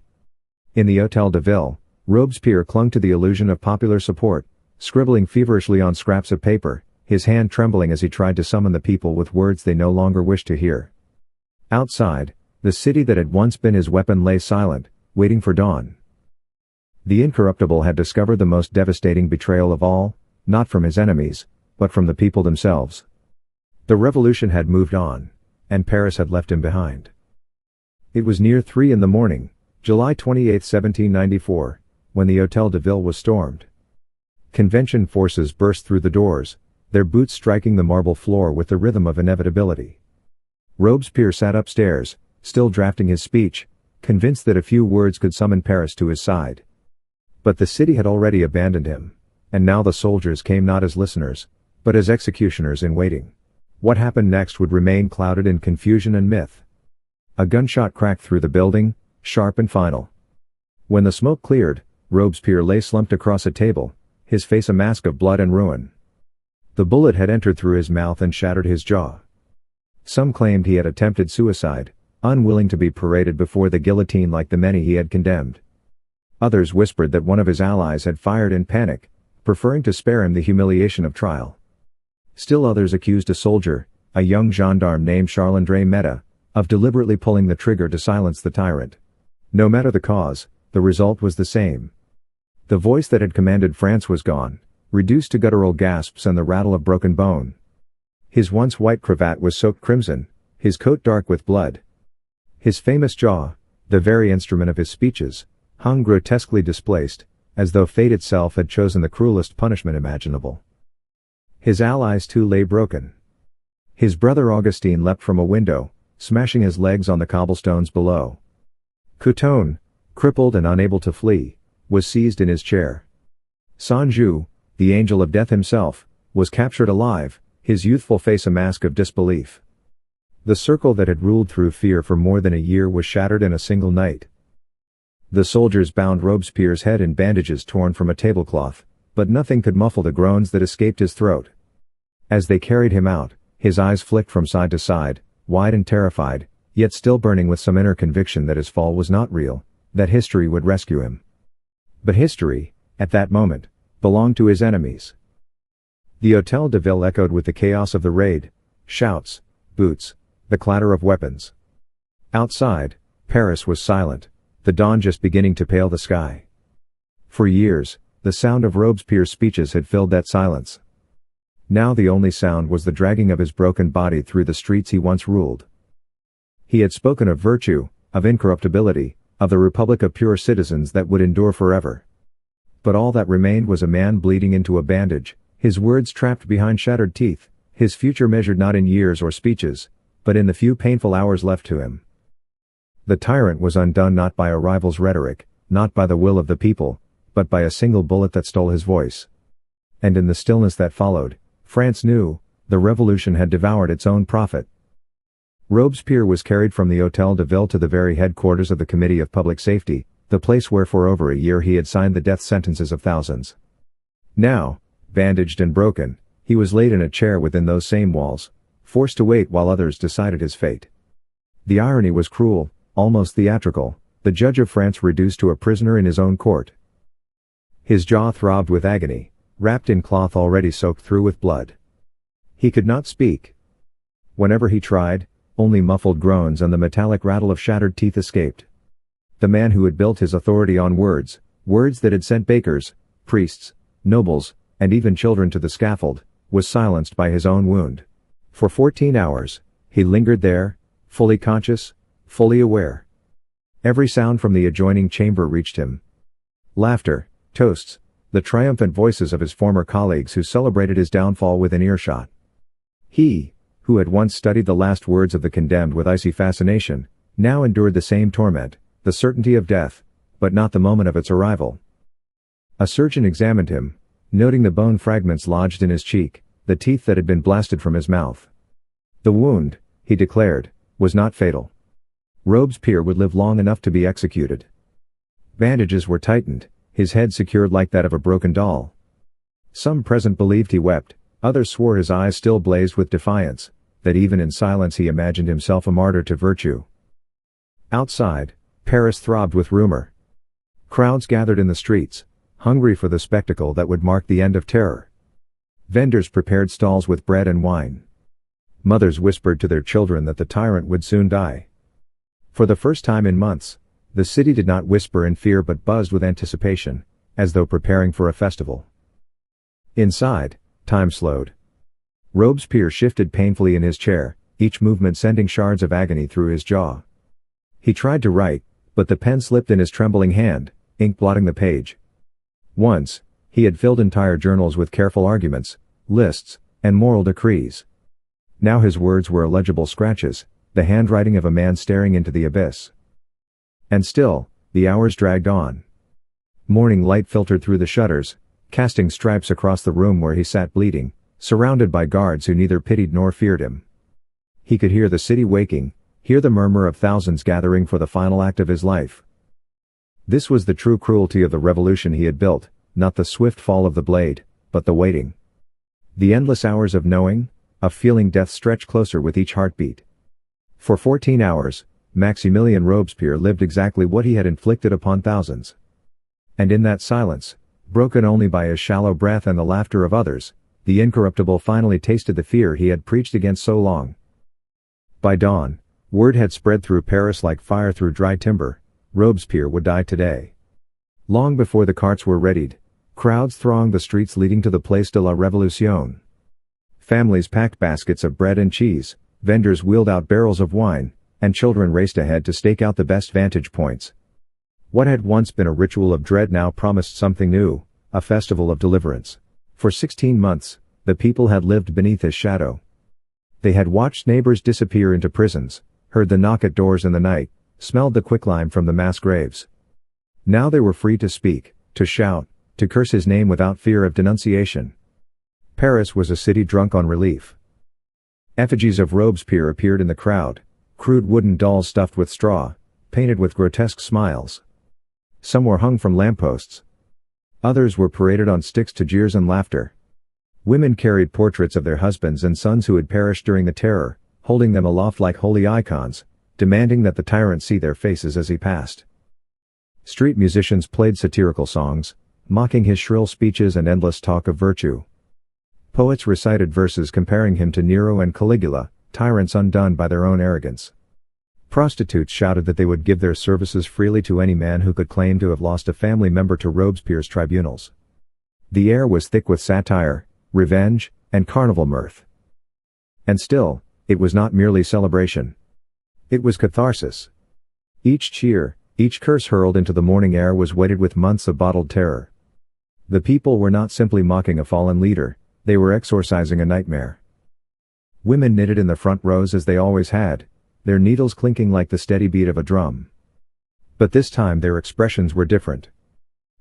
In the Hôtel de Ville, Robespierre clung to the illusion of popular support, scribbling feverishly on scraps of paper, his hand trembling as he tried to summon the people with words they no longer wished to hear. Outside, the city that had once been his weapon lay silent, waiting for dawn. The incorruptible had discovered the most devastating betrayal of all, not from his enemies, but from the people themselves. The revolution had moved on, and Paris had left him behind. It was near 3 in the morning, July 28, 1794, when the Hôtel de Ville was stormed. Convention forces burst through the doors, their boots striking the marble floor with the rhythm of inevitability. Robespierre sat upstairs, still drafting his speech, convinced that a few words could summon Paris to his side. But the city had already abandoned him, and now the soldiers came not as listeners, but as executioners in waiting. What happened next would remain clouded in confusion and myth. A gunshot cracked through the building, sharp and final. When the smoke cleared, Robespierre lay slumped across a table, his face a mask of blood and ruin. The bullet had entered through his mouth and shattered his jaw. Some claimed he had attempted suicide, unwilling to be paraded before the guillotine like the many he had condemned. Others whispered that one of his allies had fired in panic, preferring to spare him the humiliation of trial. Still others accused a soldier, a young gendarme named Charles-Henri, of deliberately pulling the trigger to silence the tyrant. No matter the cause, the result was the same. The voice that had commanded France was gone, reduced to guttural gasps and the rattle of broken bone. His once white cravat was soaked crimson, his coat dark with blood. His famous jaw, the very instrument of his speeches, hung grotesquely displaced, as though fate itself had chosen the cruelest punishment imaginable. His allies too lay broken. His brother Augustin leapt from a window, smashing his legs on the cobblestones below. Couthon, crippled and unable to flee, was seized in his chair. Sanjou, the angel of death himself, was captured alive, his youthful face a mask of disbelief. The circle that had ruled through fear for more than a year was shattered in a single night. The soldiers bound Robespierre's head in bandages torn from a tablecloth, but nothing could muffle the groans that escaped his throat. As they carried him out, his eyes flicked from side to side, wide and terrified, yet still burning with some inner conviction that his fall was not real, that history would rescue him. But history, at that moment, belonged to his enemies. The Hôtel de Ville echoed with the chaos of the raid, shouts, boots, the clatter of weapons. Outside, Paris was silent, the dawn just beginning to pale the sky. For years, the sound of Robespierre's speeches had filled that silence. Now the only sound was the dragging of his broken body through the streets he once ruled. He had spoken of virtue, of incorruptibility, of the republic of pure citizens that would endure forever. But all that remained was a man bleeding into a bandage, his words trapped behind shattered teeth, his future measured not in years or speeches, but in the few painful hours left to him. The tyrant was undone not by a rival's rhetoric, not by the will of the people, but by a single bullet that stole his voice. And in the stillness that followed, France knew, the revolution had devoured its own prophet. Robespierre was carried from the Hôtel de Ville to the very headquarters of the Committee of Public Safety, the place where for over a year he had signed the death sentences of thousands. Now, bandaged and broken, he was laid in a chair within those same walls, forced to wait while others decided his fate. The irony was cruel, almost theatrical, the judge of France reduced to a prisoner in his own court. His jaw throbbed with agony, wrapped in cloth already soaked through with blood. He could not speak. Whenever he tried, only muffled groans and the metallic rattle of shattered teeth escaped. The man who had built his authority on words, words that had sent bakers, priests, nobles, and even children to the scaffold, was silenced by his own wound. For 14 hours, he lingered there, fully conscious, fully aware. Every sound from the adjoining chamber reached him. Laughter, toasts, the triumphant voices of his former colleagues who celebrated his downfall within earshot. He, who had once studied the last words of the condemned with icy fascination, now endured the same torment, the certainty of death, but not the moment of its arrival. A surgeon examined him, noting the bone fragments lodged in his cheek, the teeth that had been blasted from his mouth. The wound, he declared, was not fatal. Robespierre would live long enough to be executed. Bandages were tightened, his head secured like that of a broken doll. Some present believed he wept, others swore his eyes still blazed with defiance, that even in silence he imagined himself a martyr to virtue. Outside, Paris throbbed with rumor. Crowds gathered in the streets, hungry for the spectacle that would mark the end of terror. Vendors prepared stalls with bread and wine. Mothers whispered to their children that the tyrant would soon die. For the first time in months, the city did not whisper in fear but buzzed with anticipation, as though preparing for a festival. Inside, time slowed. Robespierre shifted painfully in his chair, each movement sending shards of agony through his jaw. He tried to write, but the pen slipped in his trembling hand, ink blotting the page. Once, he had filled entire journals with careful arguments, lists, and moral decrees. Now his words were illegible scratches, the handwriting of a man staring into the abyss. And still, the hours dragged on. Morning light filtered through the shutters, casting stripes across the room where he sat bleeding, surrounded by guards who neither pitied nor feared him. He could hear the city waking, hear the murmur of thousands gathering for the final act of his life. This was the true cruelty of the revolution he had built, not the swift fall of the blade, but the waiting. The endless hours of knowing, of feeling death stretch closer with each heartbeat. For 14 hours, Maximilien Robespierre lived exactly what he had inflicted upon thousands. And in that silence, broken only by his shallow breath and the laughter of others, the incorruptible finally tasted the fear he had preached against so long. By dawn, word had spread through Paris like fire through dry timber, Robespierre would die today. Long before the carts were readied, crowds thronged the streets leading to the Place de la Révolution. Families packed baskets of bread and cheese, vendors wheeled out barrels of wine, and children raced ahead to stake out the best vantage points. What had once been a ritual of dread now promised something new, a festival of deliverance. For 16 months, the people had lived beneath his shadow. They had watched neighbors disappear into prisons, heard the knock at doors in the night, smelled the quicklime from the mass graves. Now they were free to speak, to shout, to curse his name without fear of denunciation. Paris was a city drunk on relief. Effigies of Robespierre appeared in the crowd, crude wooden dolls stuffed with straw, painted with grotesque smiles. Some were hung from lampposts. Others were paraded on sticks to jeers and laughter. Women carried portraits of their husbands and sons who had perished during the terror, holding them aloft like holy icons, demanding that the tyrant see their faces as he passed. Street musicians played satirical songs, mocking his shrill speeches and endless talk of virtue. Poets recited verses comparing him to Nero and Caligula, tyrants undone by their own arrogance. Prostitutes shouted that they would give their services freely to any man who could claim to have lost a family member to Robespierre's tribunals. The air was thick with satire, revenge, and carnival mirth. And still, it was not merely celebration. It was catharsis. Each cheer, each curse hurled into the morning air was weighted with months of bottled terror. The people were not simply mocking a fallen leader, they were exorcising a nightmare. Women knitted in the front rows as they always had, their needles clinking like the steady beat of a drum. But this time their expressions were different.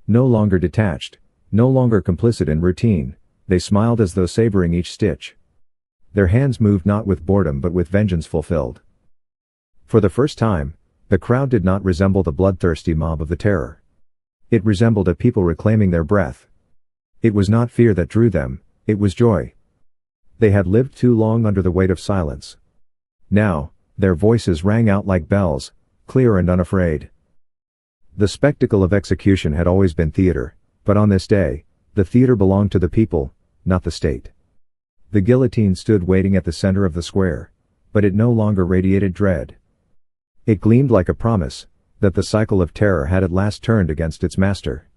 No longer detached, no longer complicit in routine, they smiled as though savoring each stitch. Their hands moved not with boredom but with vengeance fulfilled. For the first time, the crowd did not resemble the bloodthirsty mob of the terror. It resembled a people reclaiming their breath. It was not fear that drew them, it was joy. They had lived too long under the weight of silence. Now, their voices rang out like bells, clear and unafraid. The spectacle of execution had always been theater, but on this day, the theater belonged to the people, not the state. The guillotine stood waiting at the center of the square, but it no longer radiated dread. It gleamed like a promise, that the cycle of terror had at last turned against its master.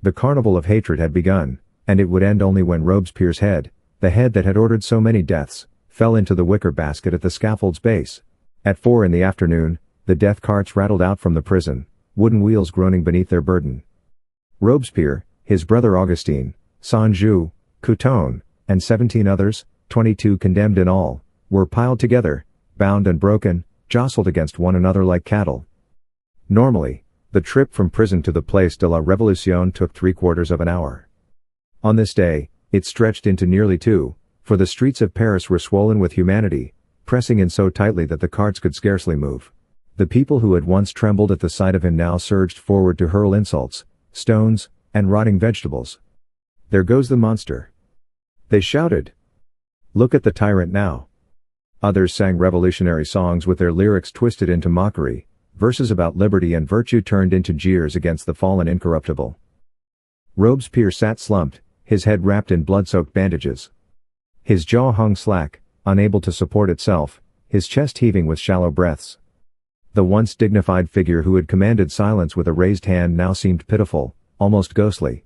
The carnival of hatred had begun, and it would end only when Robespierre's head, the head that had ordered so many deaths, fell into the wicker basket at the scaffold's base. At 4 in the afternoon, the death carts rattled out from the prison, wooden wheels groaning beneath their burden. Robespierre, his brother Augustin, Saint-Just, Couthon, and 17 others, 22 condemned in all, were piled together, bound and broken, jostled against one another like cattle. Normally, the trip from prison to the Place de la Révolution took 3/4 of an hour. On this day, it stretched into nearly 2, for the streets of Paris were swollen with humanity, pressing in so tightly that the carts could scarcely move. The people who had once trembled at the sight of him now surged forward to hurl insults, stones, and rotting vegetables. "There goes the monster!" they shouted. "Look at the tyrant now!" Others sang revolutionary songs with their lyrics twisted into mockery, verses about liberty and virtue turned into jeers against the fallen incorruptible. Robespierre sat slumped, his head wrapped in blood-soaked bandages. His jaw hung slack, unable to support itself, his chest heaving with shallow breaths. The once dignified figure who had commanded silence with a raised hand now seemed pitiful, almost ghostly.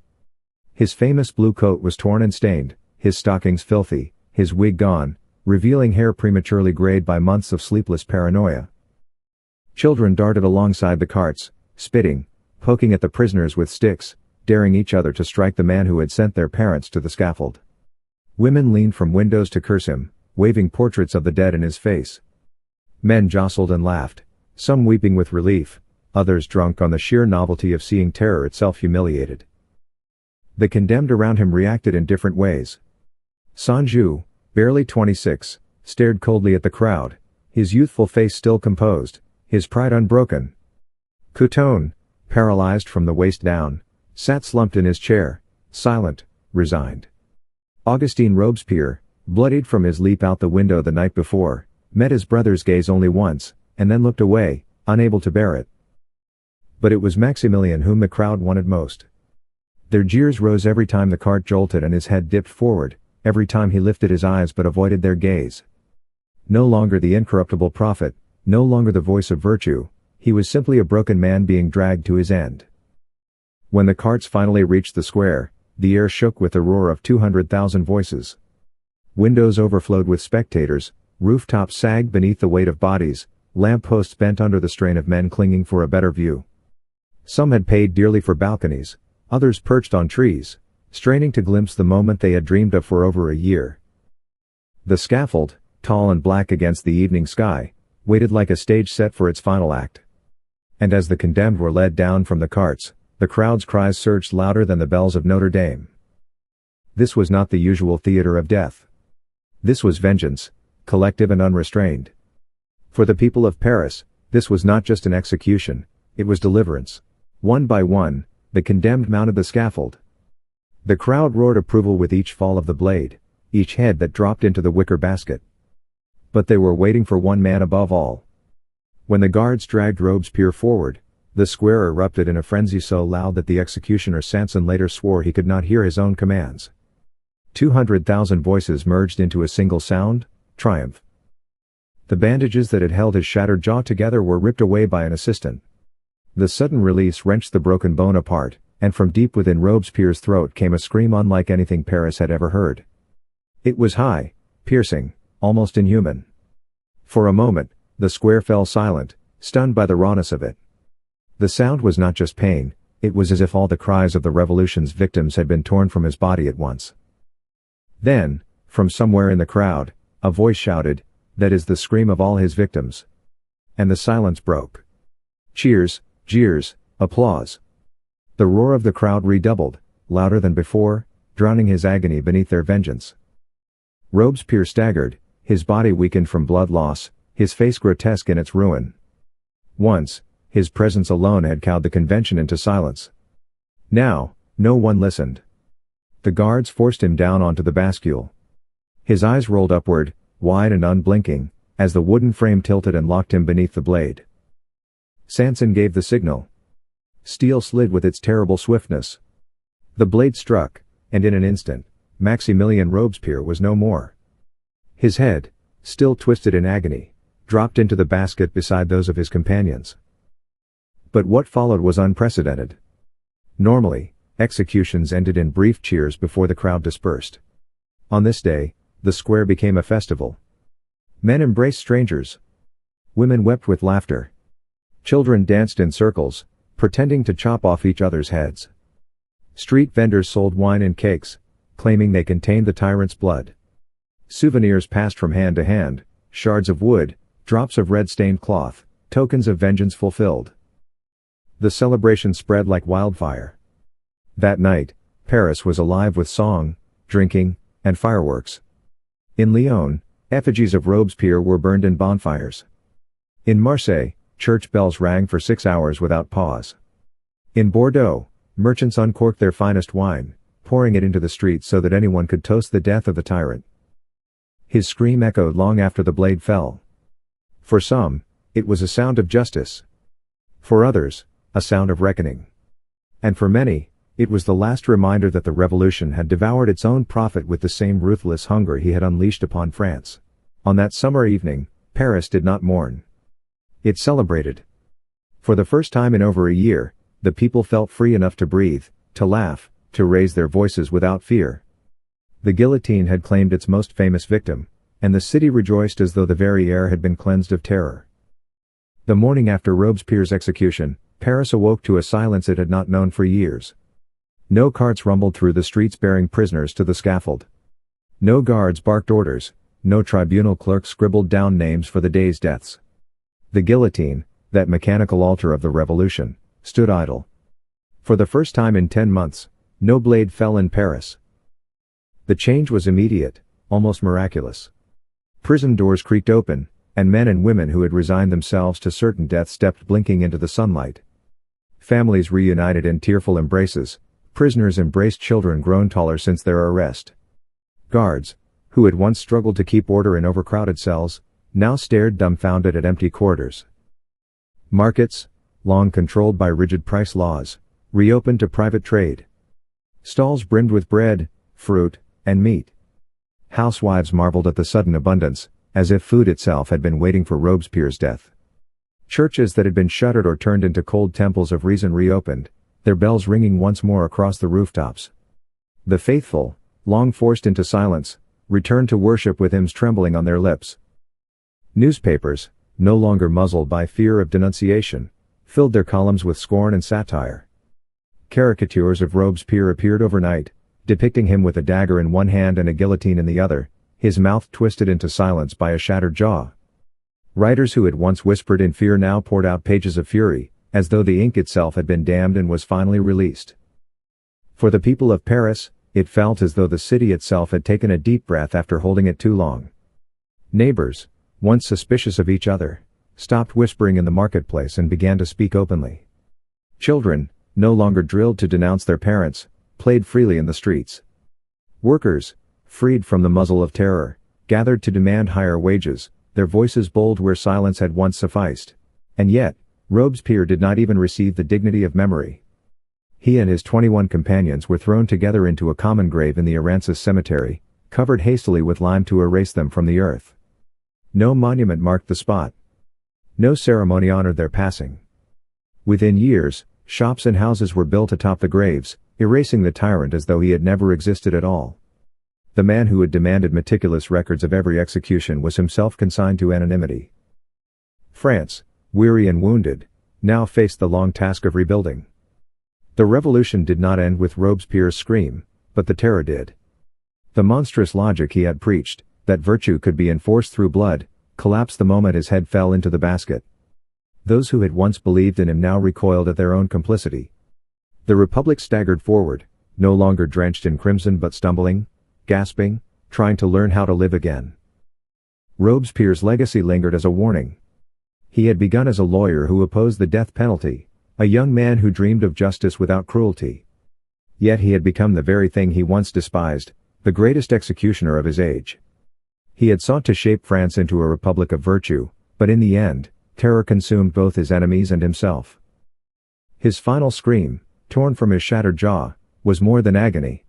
His famous blue coat was torn and stained, his stockings filthy, his wig gone, revealing hair prematurely grayed by months of sleepless paranoia. Children darted alongside the carts, spitting, poking at the prisoners with sticks, daring each other to strike the man who had sent their parents to the scaffold. Women leaned from windows to curse him, waving portraits of the dead in his face. Men jostled and laughed, some weeping with relief, others drunk on the sheer novelty of seeing terror itself humiliated. The condemned around him reacted in different ways. Sanju, barely 26, stared coldly at the crowd, his youthful face still composed, his pride unbroken. Couthon, paralyzed from the waist down, sat slumped in his chair, silent, resigned. Augustin Robespierre, bloodied from his leap out the window the night before, met his brother's gaze only once, and then looked away, unable to bear it. But it was Maximilien whom the crowd wanted most. Their jeers rose every time the cart jolted and his head dipped forward, every time he lifted his eyes but avoided their gaze. No longer the incorruptible prophet, no longer the voice of virtue, he was simply a broken man being dragged to his end. When the carts finally reached the square, the air shook with the roar of 200,000 voices. Windows overflowed with spectators, rooftops sagged beneath the weight of bodies, lampposts bent under the strain of men clinging for a better view. Some had paid dearly for balconies, others perched on trees, straining to glimpse the moment they had dreamed of for over a year. The scaffold, tall and black against the evening sky, waited like a stage set for its final act. And as the condemned were led down from the carts, the crowd's cries surged louder than the bells of Notre Dame. This was not the usual theater of death. This was vengeance, collective and unrestrained. For the people of Paris, this was not just an execution, it was deliverance. One by one, the condemned mounted the scaffold. The crowd roared approval with each fall of the blade, each head that dropped into the wicker basket. But they were waiting for one man above all. When the guards dragged Robespierre forward, the square erupted in a frenzy so loud that the executioner Sanson later swore he could not hear his own commands. 200,000 voices merged into a single sound: triumph. The bandages that had held his shattered jaw together were ripped away by an assistant. The sudden release wrenched the broken bone apart, and from deep within Robespierre's throat came a scream unlike anything Paris had ever heard. It was high, piercing, almost inhuman. For a moment, the square fell silent, stunned by the rawness of it. The sound was not just pain, it was as if all the cries of the revolution's victims had been torn from his body at once. Then, from somewhere in the crowd, a voice shouted, "That is the scream of all his victims." And the silence broke. Cheers, jeers, applause. The roar of the crowd redoubled, louder than before, drowning his agony beneath their vengeance. Robespierre staggered, his body weakened from blood loss, his face grotesque in its ruin. Once, his presence alone had cowed the convention into silence. Now, no one listened. The guards forced him down onto the bascule. His eyes rolled upward, wide and unblinking, as the wooden frame tilted and locked him beneath the blade. Sanson gave the signal. Steel slid with its terrible swiftness. The blade struck, and in an instant, Maximilien Robespierre was no more. His head, still twisted in agony, dropped into the basket beside those of his companions. But what followed was unprecedented. Normally, executions ended in brief cheers before the crowd dispersed. On this day, the square became a festival. Men embraced strangers. Women wept with laughter. Children danced in circles, pretending to chop off each other's heads. Street vendors sold wine and cakes, claiming they contained the tyrant's blood. Souvenirs passed from hand to hand, shards of wood, drops of red-stained cloth, tokens of vengeance fulfilled. The celebration spread like wildfire. That night, Paris was alive with song, drinking, and fireworks. In Lyon, Effigies of Robespierre were burned in bonfires. In Marseille, church bells rang for 6 hours without pause. In Bordeaux, merchants uncorked their finest wine, pouring it into the streets so that anyone could toast the death of the tyrant. His scream echoed long after the blade fell. For some, it was a sound of justice. For others, a sound of reckoning. And for many, it was the last reminder that the revolution had devoured its own prophet with the same ruthless hunger he had unleashed upon France. On that summer evening, Paris did not mourn. It celebrated. For the first time in over a year, the people felt free enough to breathe, to laugh, to raise their voices without fear. The guillotine had claimed its most famous victim, and the city rejoiced as though the very air had been cleansed of terror. The morning after Robespierre's execution, Paris awoke to a silence it had not known for years. No carts rumbled through the streets bearing prisoners to the scaffold. No guards barked orders, no tribunal clerk scribbled down names for the day's deaths. The guillotine, that mechanical altar of the revolution, stood idle. For the first time in 10 months, no blade fell in Paris. The change was immediate, almost miraculous. Prison doors creaked open, and men and women who had resigned themselves to certain death stepped blinking into the sunlight. Families reunited in tearful embraces, prisoners embraced children grown taller since their arrest. Guards, who had once struggled to keep order in overcrowded cells, now stared dumbfounded at empty corridors. Markets, long controlled by rigid price laws, reopened to private trade. Stalls brimmed with bread, fruit, and meat. Housewives marveled at the sudden abundance, as if food itself had been waiting for Robespierre's death. Churches that had been shuttered or turned into cold temples of reason reopened, their bells ringing once more across the rooftops. The faithful, long forced into silence, returned to worship with hymns trembling on their lips. Newspapers, no longer muzzled by fear of denunciation, filled their columns with scorn and satire. Caricatures of Robespierre appeared overnight, depicting him with a dagger in one hand and a guillotine in the other, his mouth twisted into silence by a shattered jaw. Writers who had once whispered in fear now poured out pages of fury, as though the ink itself had been damned and was finally released. For the people of Paris, it felt as though the city itself had taken a deep breath after holding it too long. Neighbors, once suspicious of each other, stopped whispering in the marketplace and began to speak openly. Children, no longer drilled to denounce their parents, played freely in the streets. Workers, freed from the muzzle of terror, gathered to demand higher wages, their voices bold where silence had once sufficed. And yet, Robespierre did not even receive the dignity of memory. He and his 21 companions were thrown together into a common grave in the Arancis cemetery, covered hastily with lime to erase them from the earth. No monument marked the spot. No ceremony honored their passing. Within years, shops and houses were built atop the graves, erasing the tyrant as though he had never existed at all. The man who had demanded meticulous records of every execution was himself consigned to anonymity. France, weary and wounded, now faced the long task of rebuilding. The revolution did not end with Robespierre's scream, but the terror did. The monstrous logic he had preached, that virtue could be enforced through blood, collapsed the moment his head fell into the basket. Those who had once believed in him now recoiled at their own complicity. The Republic staggered forward, no longer drenched in crimson but stumbling, gasping, trying to learn how to live again. Robespierre's legacy lingered as a warning. He had begun as a lawyer who opposed the death penalty, a young man who dreamed of justice without cruelty. Yet he had become the very thing he once despised, the greatest executioner of his age. He had sought to shape France into a republic of virtue, but in the end, terror consumed both his enemies and himself. His final scream, torn from his shattered jaw, was more than agony.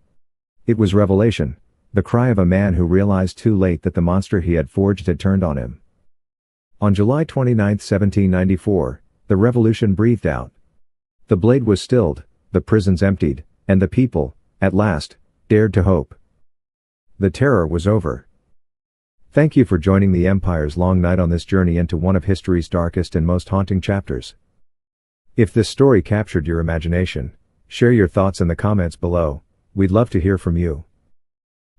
It was revelation, the cry of a man who realized too late that the monster he had forged had turned on him. On July 29, 1794, the revolution breathed out. The blade was stilled, the prisons emptied, and the people, at last, dared to hope. The terror was over. Thank you for joining the Empire's long night on this journey into one of history's darkest and most haunting chapters. If this story captured your imagination, share your thoughts in the comments below. We'd love to hear from you.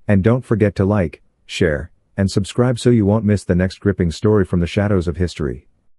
And don't forget to like, share, and subscribe so you won't miss the next gripping story from the shadows of history.